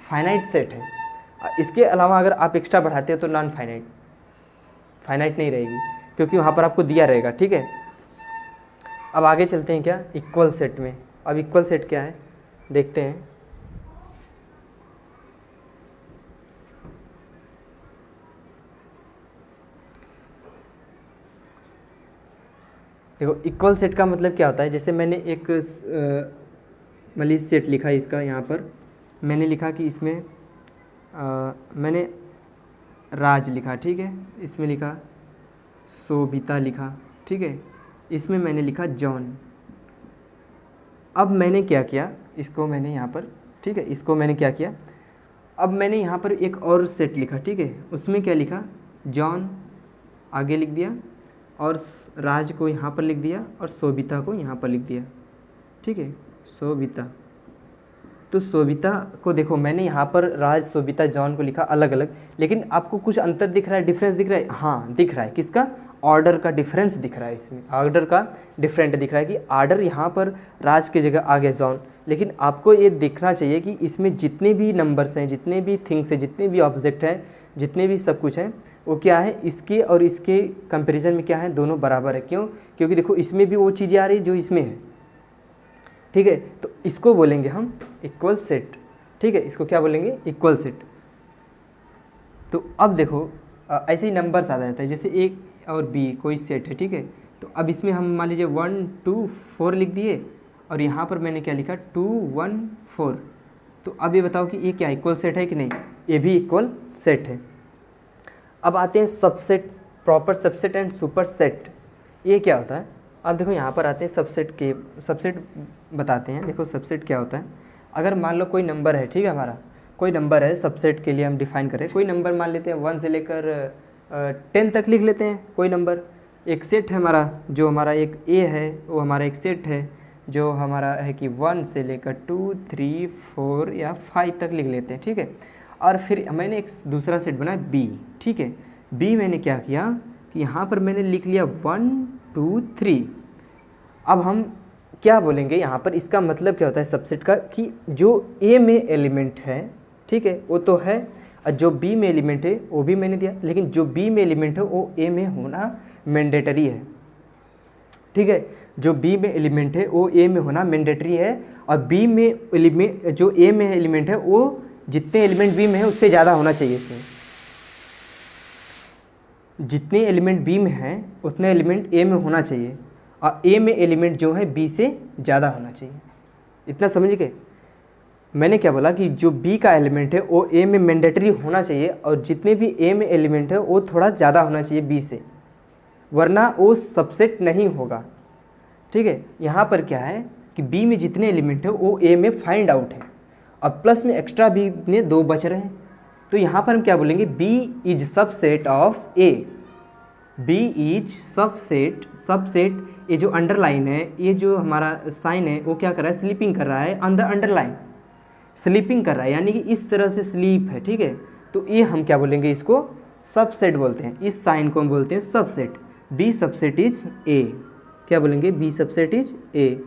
फाइनाइट सेट है। इसके अलावा अगर आप एक्स्ट्रा बढ़ाते हो तो नॉन फाइनाइट, फाइनाइट नहीं रहेगी, क्योंकि वहाँ पर आपको दिया रहेगा, ठीक है। अब आगे चलते हैं क्या, इक्वल सेट में। अब इक्वल सेट क्या है देखते हैं। देखो इक्वल सेट का मतलब क्या होता है, जैसे मैंने एक मलिस सेट लिखा है, इसका यहाँ पर मैंने लिखा कि इसमें मैंने राज लिखा, ठीक है, इसमें लिखा सोबिता लिखा, ठीक है, इसमें मैंने लिखा जॉन। अब मैंने क्या किया, इसको मैंने यहाँ पर, ठीक है, इसको मैंने क्या किया, अब मैंने यहाँ पर एक और सेट लिखा, ठीक है, उसमें क्या लिखा, जॉन आगे लिख दिया, और राज को यहाँ पर लिख दिया, और सोबिता को यहाँ पर लिख दिया, ठीक है, सोबिता। तो सोबिता को देखो मैंने यहाँ पर राज, सोबिता, जॉन को लिखा अलग अलग, लेकिन आपको कुछ अंतर दिख रहा है, डिफरेंस दिख रहा है, हाँ दिख रहा है, किसका, ऑर्डर का डिफरेंस दिख रहा है, इसमें ऑर्डर का डिफरेंट दिख रहा है कि ऑर्डर यहाँ पर राज की जगह आ गया जॉन, लेकिन आपको ये देखना चाहिए कि इसमें जितने भी नंबर्स हैं, जितने भी थिंग्स हैं, जितने भी ऑब्जेक्ट हैं, जितने भी सब कुछ हैं, वो क्या है, इसके और इसके कंपैरिजन में क्या है, दोनों बराबर है। क्यों? क्योंकि देखो इसमें भी वो चीज़ें आ रही जो इसमें है, ठीक है। तो इसको बोलेंगे हम इक्वल सेट, ठीक है, इसको क्या बोलेंगे, इक्वल सेट। तो अब देखो ऐसे ही नंबर्स आ जाता है, जैसे ए और बी कोई सेट है, ठीक है। तो अब इसमें हम मान लीजिए 1 2 4 लिख दिए और यहाँ पर मैंने क्या लिखा 2 1 4। तो अब ये बताओ कि ये क्या इक्वल सेट है कि नहीं, ये भी इक्वल सेट है। अब आते हैं subset, proper subset and super set, ये क्या होता है। अब देखो यहाँ पर आते हैं सबसेट के, सबसेट बताते हैं। देखो सबसेट क्या होता है, अगर मान लो कोई नंबर है, ठीक है, हमारा कोई नंबर है, सबसेट के लिए हम डिफाइन करें, कोई नंबर मान लेते हैं 1 से लेकर 10 तक लिख लेते हैं, कोई नंबर, एक सेट है हमारा, जो हमारा एक ए है वो हमारा एक सेट है, जो हमारा है कि 1 से लेकर 2 3 4 या 5 तक लिख लेते हैं, ठीक है। और फिर मैंने एक दूसरा सेट बनाया बी, ठीक है। बी मैंने क्या किया कि यहाँ पर मैंने लिख लिया 1 2 3। अब हम क्या बोलेंगे यहाँ पर, इसका मतलब क्या होता है सबसेट का, कि जो ए में एलिमेंट है, ठीक है, वो तो है, और जो बी में एलिमेंट है वो भी मैंने दिया, लेकिन जो बी में एलिमेंट है वो ए में होना मैंडेटरी है, ठीक है। जो बी में एलिमेंट है वो ए में होना मैंडेटरी है, और बी में एलिमेंट, जो ए में एलिमेंट है वो जितने एलिमेंट बी में है उससे ज़्यादा होना चाहिए। इसमें जितने एलिमेंट बी में हैं उतने एलिमेंट ए में होना चाहिए, और ए में एलिमेंट जो है बी से ज़्यादा होना चाहिए। इतना समझ गए। मैंने क्या बोला कि जो बी का एलिमेंट है वो ए में मैंडेटरी होना चाहिए, और जितने भी ए में एलिमेंट है वो थोड़ा ज़्यादा होना चाहिए बी से, वरना वो सबसेट नहीं होगा, ठीक है। यहाँ पर क्या है कि बी में जितने एलिमेंट है वो ए में फाइंड आउट है, और प्लस में एक्स्ट्रा बी में 2 बच रहे हैं। तो यहाँ पर हम क्या बोलेंगे, B is subset of A, B is subset, subset, ये जो अंडरलाइन है, ये जो हमारा साइन है वो क्या कर रहा है, स्लीपिंग कर रहा है, अंदर अंडरलाइन स्लीपिंग कर रहा है, यानी कि इस तरह से स्लीप है, ठीक है। तो ये हम क्या बोलेंगे, इसको सबसेट बोलते हैं, इस साइन को हम बोलते हैं subset. B subset is A, क्या बोलेंगे, बी सबसेट इज ए।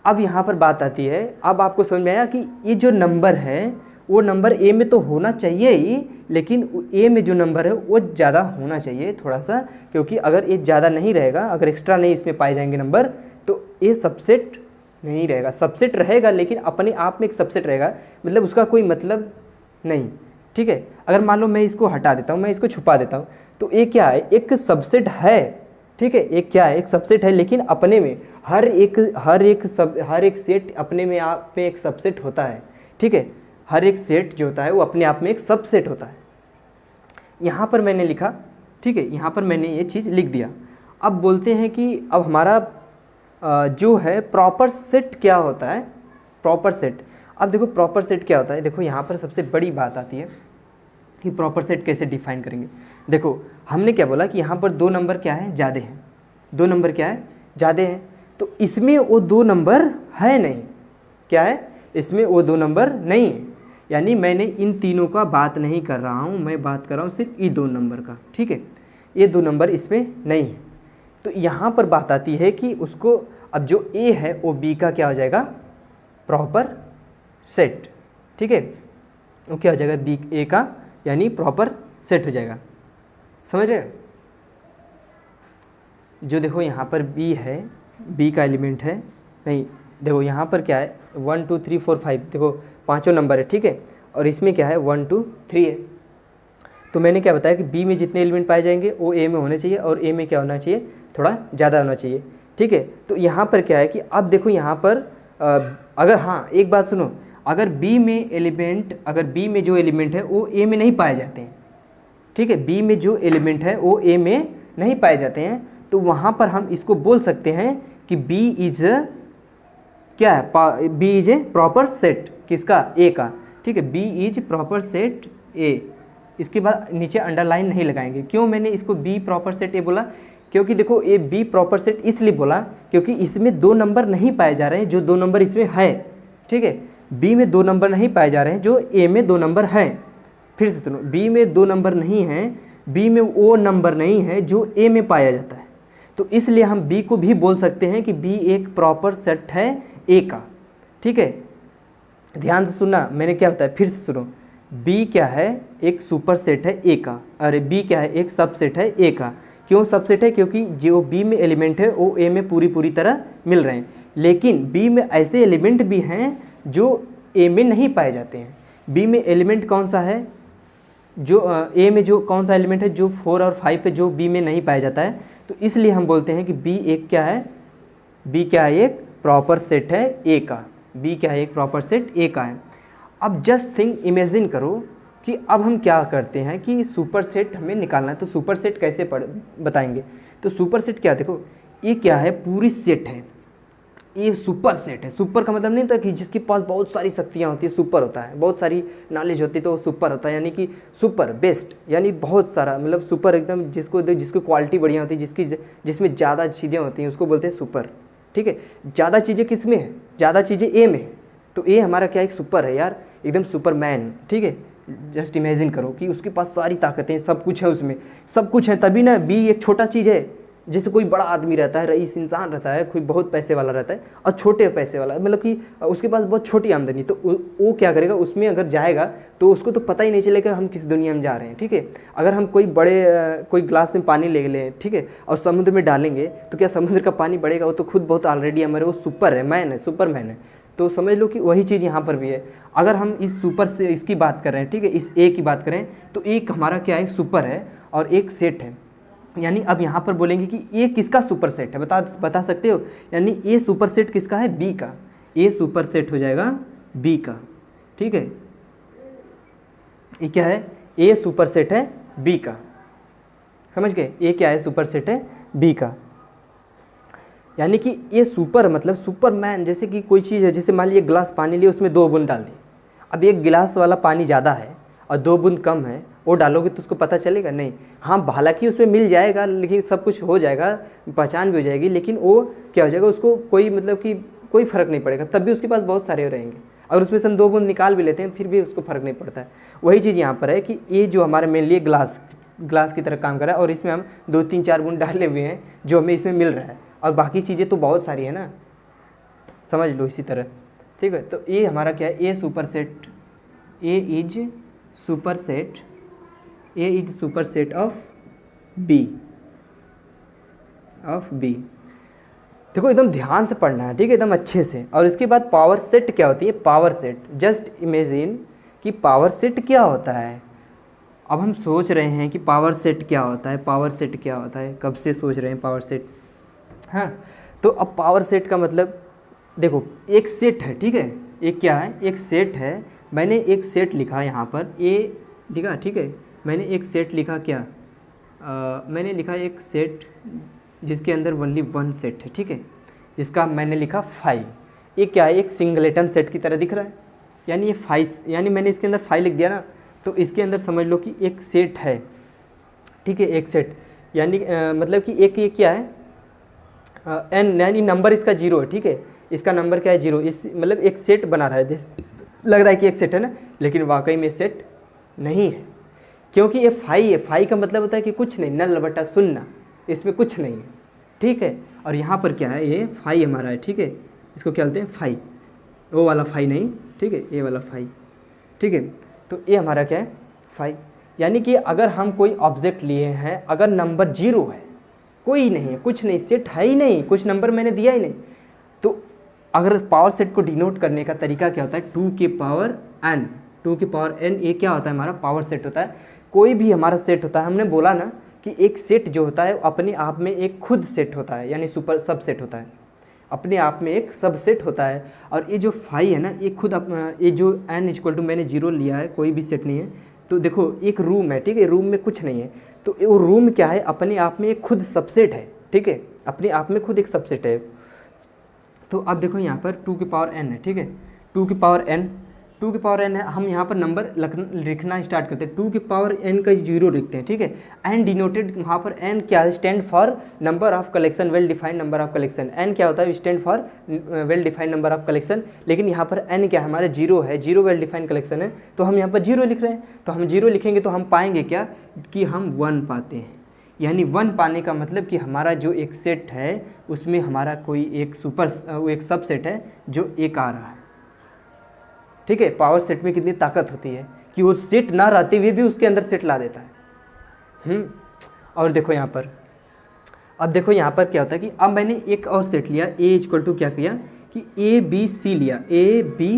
अब यहाँ पर बात आती है, अब आपको समझ में आया कि ये जो नंबर है वो नंबर ए में तो होना चाहिए ही, लेकिन ए में जो नंबर है वो ज़्यादा होना चाहिए थोड़ा सा, क्योंकि अगर ये ज़्यादा नहीं रहेगा, अगर एक्स्ट्रा नहीं इसमें पाए जाएंगे नंबर, तो ये सबसेट नहीं रहेगा। सबसेट रहेगा लेकिन अपने आप में एक सबसेट रहेगा, मतलब उसका कोई मतलब नहीं, ठीक है। अगर मान लो मैं इसको हटा देता हूँ, मैं इसको छुपा देता हूँ, तो ये क्या है, एक सबसेट है, ठीक है। एक क्या है, एक सबसेट है, लेकिन अपने में हर एक सेट अपने में आप में एक सबसेट होता है, ठीक है। हर एक सेट जो होता है वो अपने आप में एक सबसेट होता है। यहाँ पर मैंने लिखा, ठीक है, यहाँ पर मैंने ये चीज़ लिख दिया। अब बोलते हैं कि अब हमारा जो है प्रॉपर सेट क्या होता है, प्रॉपर सेट। अब देखो प्रॉपर सेट क्या होता है, देखो यहाँ पर सबसे बड़ी बात आती है कि प्रॉपर सेट कैसे डिफाइन करेंगे। देखो हमने क्या बोला कि यहाँ पर 2 नंबर क्या है, ज़्यादा हैं, 2 नंबर क्या है, ज़्यादा हैं, तो इसमें वो 2 नंबर है नहीं, क्या है, इसमें वो 2 नंबर नहीं है, यानी मैंने इन तीनों का बात नहीं कर रहा हूँ, मैं बात कर रहा हूँ सिर्फ ये 2 नंबर का, ठीक है। ये 2 नंबर इसमें नहीं है। तो यहाँ पर बात आती है कि उसको, अब जो ए है वो बी का क्या हो जाएगा, प्रॉपर सेट, ठीक है, वो क्या हो जाएगा, बी ए का यानी प्रॉपर सेट हो जाएगा, समझ रहे हो। जो देखो यहाँ पर बी है, बी का एलिमेंट है, नहीं देखो यहाँ पर क्या है 1 2 3 4 5, देखो 5 नंबर है, ठीक है, और इसमें क्या है 1 2 3 है। तो मैंने क्या बताया कि बी में जितने एलिमेंट पाए जाएंगे वो ए में होने चाहिए, और ए में क्या होना चाहिए, थोड़ा ज़्यादा होना चाहिए, ठीक है। तो यहाँ पर क्या है कि अब देखो यहाँ पर अगर, हाँ एक बात सुनो, अगर बी में एलिमेंट, अगर बी में जो एलिमेंट है वो ए में नहीं पाए जाते हैं, ठीक है, बी में जो एलिमेंट है वो ए में नहीं पाए जाते हैं, तो वहाँ पर हम इसको बोल सकते हैं कि बी इज क्या है, B is a proper set, किसका, ए का, ठीक है, B is proper set A. इसके बाद नीचे अंडरलाइन नहीं लगाएंगे। क्यों मैंने इसको बी प्रॉपर सेट ए बोला, क्योंकि देखो ये बी प्रॉपर सेट इसलिए बोला क्योंकि इसमें 2 नंबर नहीं पाए जा रहे हैं, जो 2 नंबर इसमें है, ठीक है, बी में 2 नंबर नहीं पाए जा रहे हैं, जो ए में 2 नंबर हैं। फिर से सुनो, बी में 2 नंबर नहीं हैं, बी में वो नंबर नहीं है जो ए में पाया जाता है। तो इसलिए हम बी को भी बोल सकते हैं कि बी एक प्रॉपर सेट है ए का। ठीक है, ध्यान से सुनना, मैंने क्या बताया फिर से सुनो। बी क्या है, एक सुपर सेट है ए का। अरे बी क्या है, एक सबसेट है ए का। क्यों सबसेट है, क्योंकि जो बी में एलिमेंट है वो ए में पूरी तरह मिल रहे हैं। लेकिन बी में ऐसे एलिमेंट भी हैं जो ए में नहीं पाए जाते हैं। बी में एलिमेंट कौन सा है, जो ए में जो कौन सा एलिमेंट है जो 4 और 5 पे जो बी में नहीं पाया जाता है। तो इसलिए हम बोलते हैं कि बी एक क्या है, बी क्या है, एक प्रॉपर सेट है ए का। बी क्या है, एक प्रॉपर सेट ए का है। अब जस्ट थिंक, इमेजिन करो कि अब हम क्या करते हैं कि सुपर सेट हमें निकालना है। तो सुपर सेट कैसे बताएंगे। तो सुपर सेट क्या, देखो ये क्या है, पूरी सेट है, ये सुपर सेट है। सुपर का मतलब नहीं होता कि जिसके पास बहुत सारी शक्तियाँ होती है, सुपर होता है, बहुत सारी नॉलेज होती है तो वो सुपर होता है, यानी कि सुपर बेस्ट, यानी बहुत सारा, मतलब सुपर एकदम जिसकी क्वालिटी बढ़िया होती है, जिसमें ज़्यादा चीज़ें होती हैं उसको बोलते हैं सुपर। ठीक है, ज़्यादा चीज़ें किस में है, ज़्यादा चीज़ें ए में है। तो ए हमारा क्या, एक सुपर है यार, एकदम सुपरमैन। ठीक है, जस्ट इमेजिन करो कि उसके पास सारी ताकतें, सब कुछ है, उसमें सब कुछ है, तभी ना बी एक छोटा चीज़ है। जैसे कोई बड़ा आदमी रहता है, रईस इंसान रहता है, कोई बहुत पैसे वाला रहता है और छोटे पैसे वाला, मतलब कि उसके पास बहुत छोटी आमदनी, तो वो क्या करेगा, उसमें अगर जाएगा तो उसको तो पता ही नहीं चलेगा हम किस दुनिया में जा रहे हैं। ठीक है, अगर हम कोई ग्लास में पानी ले लें, ठीक है, और समुद्र में डालेंगे तो क्या समुद्र का पानी बढ़ेगा, वो तो खुद बहुत ऑलरेडी हमारे वो सुपर है, मैन है, सुपरमैन है। तो समझ लो कि वही चीज़ यहाँ पर भी है। अगर हम इस सुपर से इसकी बात कर रहे हैं, ठीक है, इस ए की बात करें, तो एक हमारा क्या है, सुपर है और एक सेट है। यानी अब यहाँ पर बोलेंगे कि ए किसका सुपर सेट है, बता सकते हो। यानी ए सुपर सेट किसका है, बी का। ए सुपर सेट हो जाएगा बी का। ठीक है, ये क्या है, ए सुपर सेट है बी का। समझ गए, ए क्या है, सुपर सेट है बी का। यानी कि ये सुपर मतलब सुपरमैन, जैसे कि कोई चीज़ है, जैसे मान लीजिए गिलास पानी लिए, उसमें 2 बूंद डाल दी। अब एक गिलास वाला पानी ज़्यादा है और 2 बूंद कम है, वो डालोगे तो उसको पता चलेगा नहीं। हाँ, हालांकि उसमें मिल जाएगा, लेकिन सब कुछ हो जाएगा, पहचान भी हो जाएगी, लेकिन वो क्या हो जाएगा, उसको कोई मतलब कि कोई फ़र्क नहीं पड़ेगा, तब भी उसके पास बहुत सारे रहेंगे। अगर उसमें से हम 2 बूंद निकाल भी लेते हैं फिर भी उसको फ़र्क नहीं पड़ता है। वही चीज़ यहाँ पर है कि ये जो हमारे मेनली ग्लास की तरह काम कर रहा है, और इसमें हम 2, 3, 4 बूंद डाले हुए हैं जो हमें इसमें मिल रहा है, और बाकी चीज़ें तो बहुत सारी है ना, समझ लो इसी तरह। ठीक है, तो ये हमारा क्या है, A superset, A is superset, A is superset of B, देखो एकदम ध्यान से पढ़ना है, ठीक है, एकदम अच्छे से। और इसके बाद पावर सेट क्या होती है, पावर सेट, जस्ट इमेजिन कि पावर सेट क्या होता है। अब हम सोच रहे हैं कि पावर सेट क्या होता है, पावर सेट क्या होता है, कब से सोच रहे हैं पावर सेट। हाँ, तो अब पावर सेट का मतलब देखो, एक सेट है, ठीक है, एक क्या है, एक सेट है। मैंने एक सेट लिखा यहाँ पर, ए लिखा, ठीक है, मैंने एक सेट लिखा, क्या मैंने लिखा एक सेट जिसके अंदर ओनली 1 सेट है, ठीक है, जिसका मैंने लिखा 5। ये क्या है, एक सिंगलेटन सेट की तरह दिख रहा है, यानी ये 5, यानी मैंने इसके अंदर 5 लिख दिया ना, तो इसके अंदर समझ लो कि एक सेट है, ठीक है, एक सेट, यानी मतलब कि एक ये क्या है, एन, यानी नंबर इसका 0 है, ठीक है, इसका नंबर क्या है 0, इस मतलब एक सेट बना रहा है, लग रहा है कि एक सेट है ना, लेकिन वाकई में सेट नहीं है, क्योंकि ये 5 है। 5 का मतलब होता है कि कुछ नहीं, नल बटा शून्य, इसमें कुछ नहीं है, ठीक है। और यहाँ पर क्या है, ये 5 हमारा है, ठीक है, इसको क्या बोलते हैं 5, वो वाला 5 नहीं, ठीक है, ये वाला 5, ठीक है। तो ये हमारा क्या है 5, यानी कि अगर हम कोई ऑब्जेक्ट लिए हैं, अगर नंबर 0 है, कोई नहीं है, कुछ नहीं, सेट है ही नहीं, कुछ नंबर मैंने दिया ही नहीं, तो अगर पावर सेट को डिनोट करने का तरीका क्या होता है, 2 की पावर n, 2 की पावर n, ये क्या होता है, हमारा पावर सेट होता है। कोई भी हमारा सेट होता है, हमने बोला ना कि एक सेट जो होता है अपने आप में एक खुद सेट होता है, यानी सुपर सब सेट होता है, अपने आप में एक सब सेट होता है। और ये जो 5 है ना, ये खुद ये जो n इक्वल टू मैंने 0 लिया है, कोई भी सेट नहीं है, तो देखो एक रूम है, ठीक है, रूम में कुछ नहीं है, तो वो रूम क्या है, अपने आप में एक खुद सबसेट है, ठीक है, अपने आप में खुद एक सबसेट है। तो अब देखो यहाँ पर 2 की पावर n है, ठीक है, 2 की पावर n, टू के पावर n है, हम यहाँ पर नंबर लिखना स्टार्ट करते हैं। टू के पावर n का 0 लिखते हैं, ठीक है। एन डिनोटेड, वहाँ पर n क्या stand for number of collection, well defined number of collection. n क्या होता है, stand for well defined number of collection. लेकिन यहाँ पर n क्या है, हमारा 0 है, 0 वेल डिफाइंड कलेक्शन है, तो हम यहाँ पर 0 लिख रहे हैं। तो हम 0 लिखेंगे तो हम पाएंगे क्या कि हम 1 पाते हैं। यानी 1 पाने का मतलब कि हमारा जो एक सेट है उसमें हमारा कोई एक सबसेट है जो 1 आ रहा है, ठीक है। पावर सेट में कितनी ताकत होती है कि वो सेट ना रहते हुए भी उसके अंदर सेट ला देता है। और देखो यहाँ पर, अब देखो यहाँ पर क्या होता है कि अब मैंने एक और सेट लिया, a इक्वल टू क्या किया कि a b c लिया, a b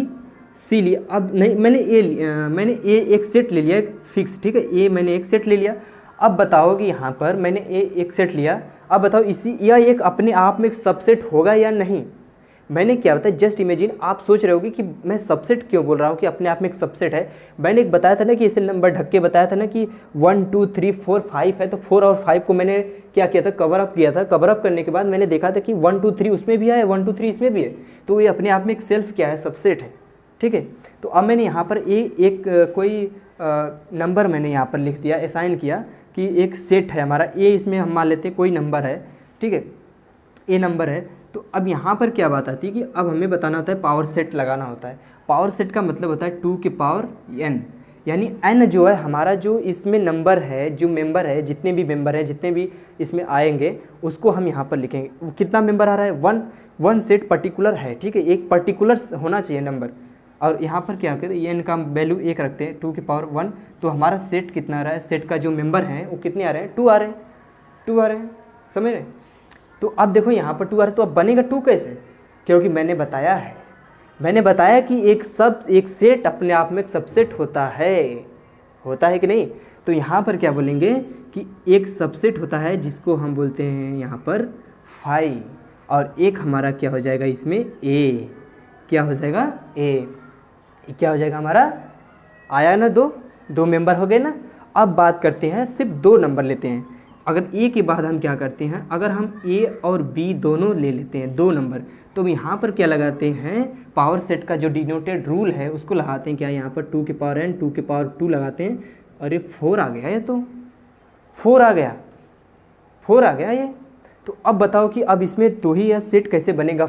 c लिया। अब नहीं, मैंने a एक सेट ले लिया फिक्स, ठीक है। a मैंने एक सेट ले लिया। अब बताओ कि यहाँ पर मैंने a एक सेट लिया, अब बताओ यह एक अपने आप में एक सबसेट होगा या नहीं। मैंने क्या बताया, जस्ट इमेजिन, आप सोच रहे होगे कि मैं सबसेट क्यों बोल रहा हूँ कि अपने आप में एक सबसेट है। मैंने एक बताया था ना कि इसे नंबर ढक के बताया था ना कि 1 2 3 4 5 है, तो 4 और 5 को मैंने क्या किया था, कवर अप किया था। कवर अप करने के बाद मैंने देखा था कि 1 2 3 उसमें भी है, 1 2 3 इसमें भी है, तो ये अपने आप में एक सेल्फ क्या है, सबसेट है, ठीक है। तो अब मैंने यहाँ पर कोई नंबर मैंने यहाँ पर लिख दिया, असाइन किया कि एक सेट है हमारा ए, इसमें हम मान लेते हैं कोई नंबर है, ठीक है, ए नंबर है। तो अब यहाँ पर क्या बात आती है कि अब हमें बताना होता है, पावर सेट लगाना होता है। पावर सेट का मतलब होता है 2 के पावर n, यानी n जो है हमारा, जो इसमें नंबर है, जो मेंबर है, जितने भी मेंबर हैं, जितने भी इसमें आएंगे उसको हम यहाँ पर लिखेंगे। वो कितना मेंबर आ रहा है, वन सेट पर्टिकुलर है, ठीक है, एक पर्टिकुलर होना चाहिए नंबर। और यहाँ पर क्या कहते हैं, ये इनका वैल्यू 1 रखते हैं, 2 के पावर 1। तो हमारा सेट कितना आ रहा है, सेट का जो मेंबर हैं वो कितने आ रहे हैं, 2 आ रहे हैं, 2 आ रहे हैं, समझ रहे। तो अब देखो यहाँ पर 2 आ रहा है, तो अब बनेगा 2 कैसे, क्योंकि मैंने बताया कि एक सेट अपने आप में एक सबसेट होता है कि नहीं। तो यहाँ पर क्या बोलेंगे कि एक सबसेट होता है जिसको हम बोलते हैं यहाँ पर फाई, और एक हमारा क्या हो जाएगा इसमें ए, क्या हो जाएगा ए, क्या हो जाएगा हमारा, आया ना, दो मेंबर हो गए ना। अब बात करते हैं, सिर्फ 2 नंबर लेते हैं। अगर ए के बाद हम क्या करते हैं, अगर हम ए और बी दोनों ले लेते हैं 2 नंबर, तो यहाँ पर क्या लगाते हैं, पावर सेट का जो डिनोटेड रूल है उसको लगाते हैं, क्या यहाँ पर 2 के पावर n 2 के पावर 2 लगाते हैं। अरे 4 आ गया, ये तो 4 आ गया ये। तो अब बताओ कि अब इसमें 2 ही यह सेट कैसे बनेगा।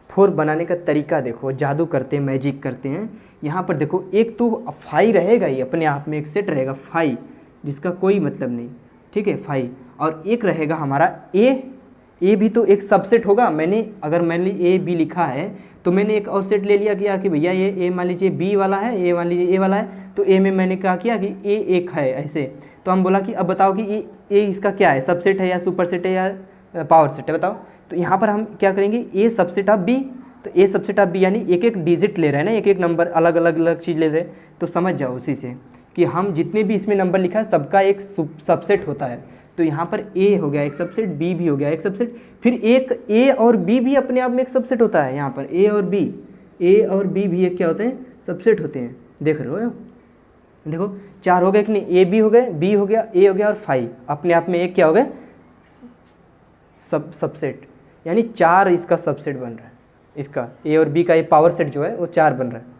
4 बनाने का तरीका देखो, जादू करते हैं, मैजिक करते हैं। यहाँ पर देखो, एक तो 5 रहेगा ही अपने आप में, एक सेट रहेगा 5 जिसका कोई मतलब नहीं, ठीक है, 5। और एक रहेगा हमारा ए भी तो एक सबसेट होगा। अगर मैंने ए बी लिखा है तो मैंने एक और सेट ले लिया कि भैया ये ए मान लीजिए बी वाला है, ए मान लीजिए ए वाला है, तो ए में मैंने क्या किया कि ए एक है ऐसे। तो हम बोला कि अब बताओ कि ए इसका क्या है, सबसेट है या सुपरसेट है या पावर सेट है, बताओ। तो यहाँ पर हम क्या करेंगे, ए सबसेट ऑफ बी, तो ए सबसेट ऑफ बी यानी एक डिजिट ले रहे हैं ना, एक नंबर अलग अलग चीज़ ले रहे हैं। तो समझ जाओ उसी से कि हम जितने भी इसमें नंबर लिखा है सबका एक सबसेट होता है। तो यहाँ पर ए हो गया एक सबसेट, बी भी हो गया एक सबसेट, फिर एक ए और बी भी अपने आप में एक सबसेट होता है। यहाँ पर ए और बी भी एक क्या होते हैं, सबसेट होते हैं। देख रहे हो, देखो 4 हो गए कि नहीं, ए बी हो गए, बी हो गया, ए हो गया, और 5 अपने आप में एक क्या हो गए, सबसेट, यानी 4 इसका सबसेट बन रहा है। इसका ए और बी का ये पावर सेट जो है वो 4 बन रहा है।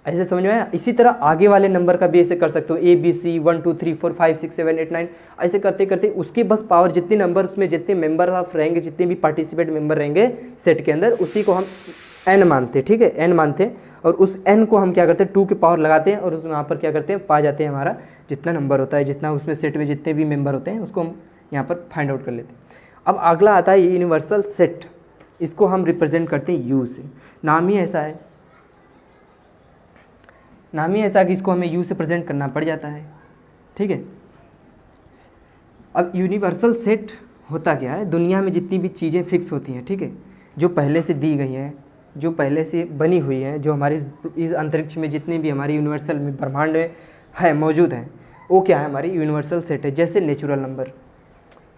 ऐसे समझ में आया। इसी तरह आगे वाले नंबर का भी ऐसे कर सकते हो, ए बी सी 1 2 3 4 5 6 7 8 9, ऐसे करते करते उसकी बस पावर जितने नंबर उसमें जितने मेंबर ऑफ रहेंगे, जितने भी पार्टिसिपेट मेंबर रहेंगे सेट के अंदर, उसी को हम n मानते, ठीक है, n मानते। और उस n को हम क्या करते हैं, 2 के पावर लगाते हैं और उस वहाँ पर क्या करते हैं, पा जाते हैं हमारा जितना नंबर होता है, जितना उसमें सेट में जितने भी मेंबर होते हैं उसको हम यहाँ पर फाइंड आउट कर लेते हैं। अब अगला आता है यूनिवर्सल सेट, इसको हम रिप्रेजेंट करते हैं यू से। नाम ही ऐसा कि इसको हमें यू से प्रेजेंट करना पड़ जाता है, ठीक है। अब यूनिवर्सल सेट होता क्या है, दुनिया में जितनी भी चीज़ें फिक्स होती हैं, ठीक है, जो पहले से दी गई हैं, जो पहले से बनी हुई हैं, जो हमारे इस अंतरिक्ष में जितने भी हमारे यूनिवर्सल में ब्रह्मांड में है मौजूद हैं, वो क्या है, हमारी यूनिवर्सल सेट है। जैसे natural number,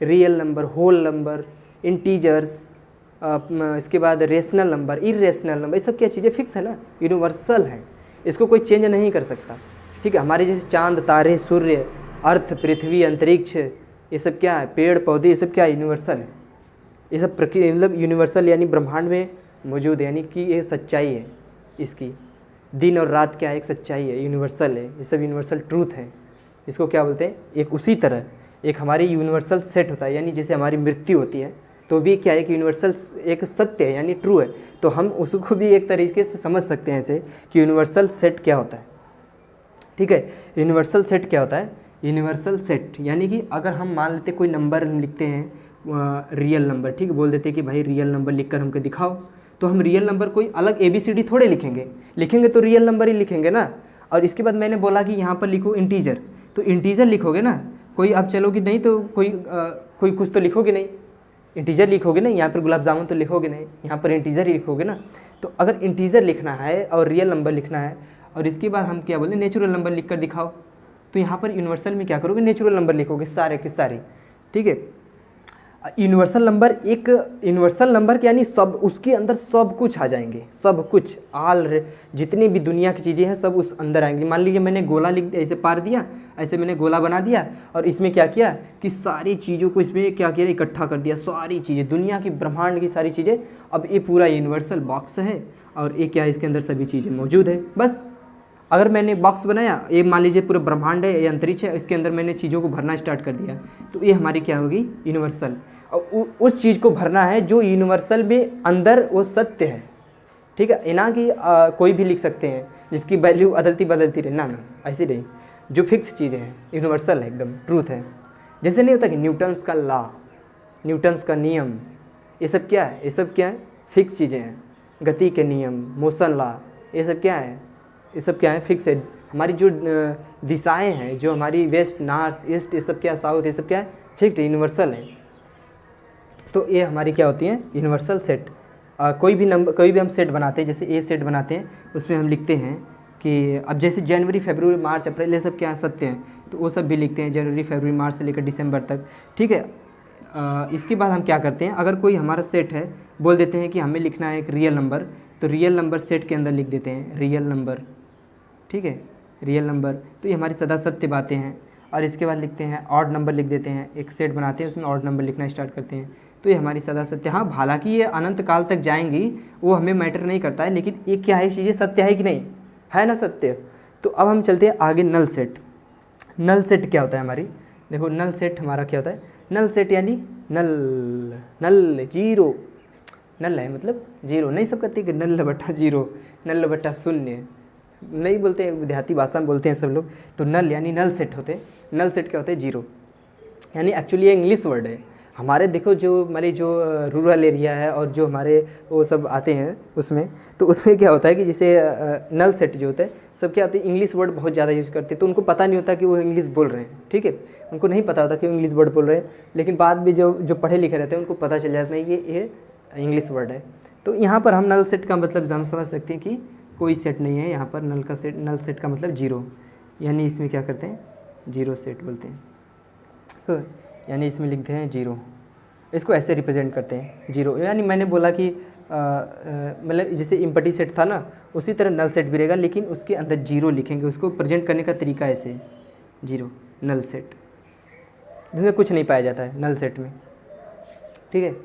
real number, whole number, integers, इसके बाद रेशनल नंबर, इरेशनल नंबर, ये सब क्या चीज़ें फिक्स है ना, यूनिवर्सल है, इसको कोई चेंज नहीं कर सकता, ठीक है। हमारे जैसे चांद, तारे, सूर्य, अर्थ, पृथ्वी, अंतरिक्ष, ये सब क्या है, पेड़ पौधे, ये सब क्या है, यूनिवर्सल है। ये सब प्रकृति मतलब यूनिवर्सल यानी ब्रह्मांड में मौजूद है, यानी कि ये सच्चाई है इसकी, दिन और रात क्या है, एक सच्चाई है, यूनिवर्सल है, ये सब यूनिवर्सल ट्रूथ है। इसको क्या बोलते हैं, एक उसी तरह एक हमारी यूनिवर्सल सेट होता है, यानी जैसे हमारी मृत्यु होती है तो भी क्या है, एक यूनिवर्सल एक सत्य है यानी ट्रू है। तो हम उसको भी एक तरीके से समझ सकते हैं ऐसे कि यूनिवर्सल सेट क्या होता है। ठीक है, यूनिवर्सल सेट क्या होता है, यूनिवर्सल सेट यानी कि अगर हम मान लेते कोई नंबर लिखते हैं रियल नंबर, ठीक है, बोल देते कि भाई रियल नंबर लिख कर हमको दिखाओ, तो हम रियल नंबर कोई अलग ABCD थोड़े लिखेंगे तो रियल नंबर ही लिखेंगे ना। और इसके बाद मैंने बोला कि यहाँ पर लिखो इंटीजर, तो इंटीजर लिखोगे ना, कोई अब चलोगे नहीं तो कोई कुछ तो लिखोगे नहीं, इंटीजर लिखोगे नहीं, यहाँ पर गुलाब जामुन तो लिखोगे नहीं, यहाँ पर इंटीजर ही लिखोगे ना। तो अगर इंटीजर लिखना है और रियल नंबर लिखना है और इसके बाद हम क्या बोले नेचुरल नंबर लिख कर दिखाओ, तो यहाँ पर यूनिवर्सल में क्या करोगे, नेचुरल नंबर लिखोगे सारे के सारे। ठीक है, यूनिवर्सल नंबर एक यूनिवर्सल नंबर यानी सब, उसके अंदर सब कुछ आ जाएंगे, सब कुछ जितनी भी दुनिया की चीज़ें हैं सब उस अंदर आएंगी। मान लीजिए मैंने गोला लिख ऐसे पार दिया, ऐसे मैंने गोला बना दिया और इसमें क्या किया कि सारी चीज़ों को इसमें क्या किया, इकट्ठा कर दिया, सारी चीज़ें दुनिया की ब्रह्मांड की सारी चीज़ें। अब ये पूरा यूनिवर्सल बॉक्स है और ये क्या है, इसके अंदर सभी चीज़ें मौजूद है। बस अगर मैंने बॉक्स बनाया, ये मान लीजिए पूरा ब्रह्मांड है, ये अंतरिक्ष है, इसके अंदर मैंने चीज़ों को भरना स्टार्ट कर दिया, तो ये हमारी क्या होगी, यूनिवर्सल। और उस चीज़ को भरना है जो यूनिवर्सल में अंदर वो सत्य है। ठीक है, ना कि कोई भी लिख सकते हैं जिसकी वैल्यू बदलती रहे, ना ऐसी नहीं, जो फिक्स चीज़ें हैं, यूनिवर्सल है, एकदम ट्रूथ है। जैसे नहीं होता कि न्यूटन्स का लॉ, न्यूटन्स का नियम, ये सब क्या है, ये सब क्या है, फिक्स चीज़ें हैं। गति के नियम, मोशन लॉ, ये सब क्या है, ये सब क्या है, फिक्स है। हमारी जो दिशाएं हैं, जो हमारी वेस्ट नॉर्थ ईस्ट, ये सब क्या साउथ, ये सब क्या है, फिक्स यूनिवर्सल है। तो ये हमारी क्या होती है, यूनिवर्सल सेट। कोई भी हम सेट बनाते हैं, जैसे ए सेट बनाते हैं, उसमें हम लिखते हैं कि अब जैसे जनवरी फरवरी मार्च अप्रैल ये सब क्या सत्य हैं, तो वो सब भी लिखते हैं, जनवरी फरवरी मार्च से लेकर दिसंबर तक। ठीक है, इसके बाद हम क्या करते हैं, अगर कोई हमारा सेट है, बोल देते हैं कि हमें लिखना है एक रियल नंबर, तो रियल नंबर सेट के अंदर लिख देते हैं रियल नंबर। ठीक है, रियल नंबर, तो ये हमारी सदा सत्य बातें हैं। और इसके बाद लिखते हैं ऑड नंबर, लिख देते हैं, एक सेट बनाते हैं उसमें ऑड नंबर लिखना स्टार्ट करते हैं, तो ये हमारी सदा सत्य। हाँ, हालांकि ये अनंत काल तक जाएंगी, वो हमें मैटर नहीं करता है, लेकिन ये क्या है, चीज़ें सत्य है कि नहीं है ना, सत्य। तो अब हम चलते हैं आगे, नल सेट। नल सेट क्या होता है हमारी, देखो नल सेट हमारा क्या होता है, नल सेट यानी नल जीरो, नल है मतलब जीरो, नहीं सब कहते कि नल बटा जीरो, नल बटा शून्य नहीं बोलते, देहाती भाषा में बोलते हैं सब लोग। तो नल यानी नल सेट होते हैं। नल सेट क्या होते हैं, जीरो, यानी एक्चुअली ये इंग्लिश वर्ड है हमारे। देखो जो हमारी जो रूरल एरिया है और जो हमारे वो सब आते हैं उसमें, तो उसमें क्या होता है कि जैसे नल सेट जो होता है सब क्या होता है, इंग्लिश वर्ड बहुत ज़्यादा यूज़ करते हैं, तो उनको पता नहीं होता कि वो इंग्लिश बोल रहे हैं। ठीक है, उनको नहीं पता होता कि वो इंग्लिश वर्ड बोल रहे हैं, लेकिन बाद में जो पढ़े लिखे रहते हैं उनको पता चल जाता है कि ये इंग्लिश वर्ड है। तो यहाँ पर हम नल सेट का मतलब हम समझ सकते हैं कि कोई सेट नहीं है यहाँ पर, नल सेट का मतलब जीरो, यानी इसमें क्या करते हैं, जीरो सेट बोलते हैं। तो यानी इसमें लिखते हैं जीरो, इसको ऐसे रिप्रेजेंट करते हैं जीरो। यानी मैंने बोला कि मतलब जैसे इम्पटी सेट था ना, उसी तरह नल सेट भी रहेगा, लेकिन उसके अंदर जीरो लिखेंगे, उसको प्रेजेंट करने का तरीका ऐसे, जीरो नल सेट, जिसमें कुछ नहीं पाया जाता है नल सेट में। ठीक है।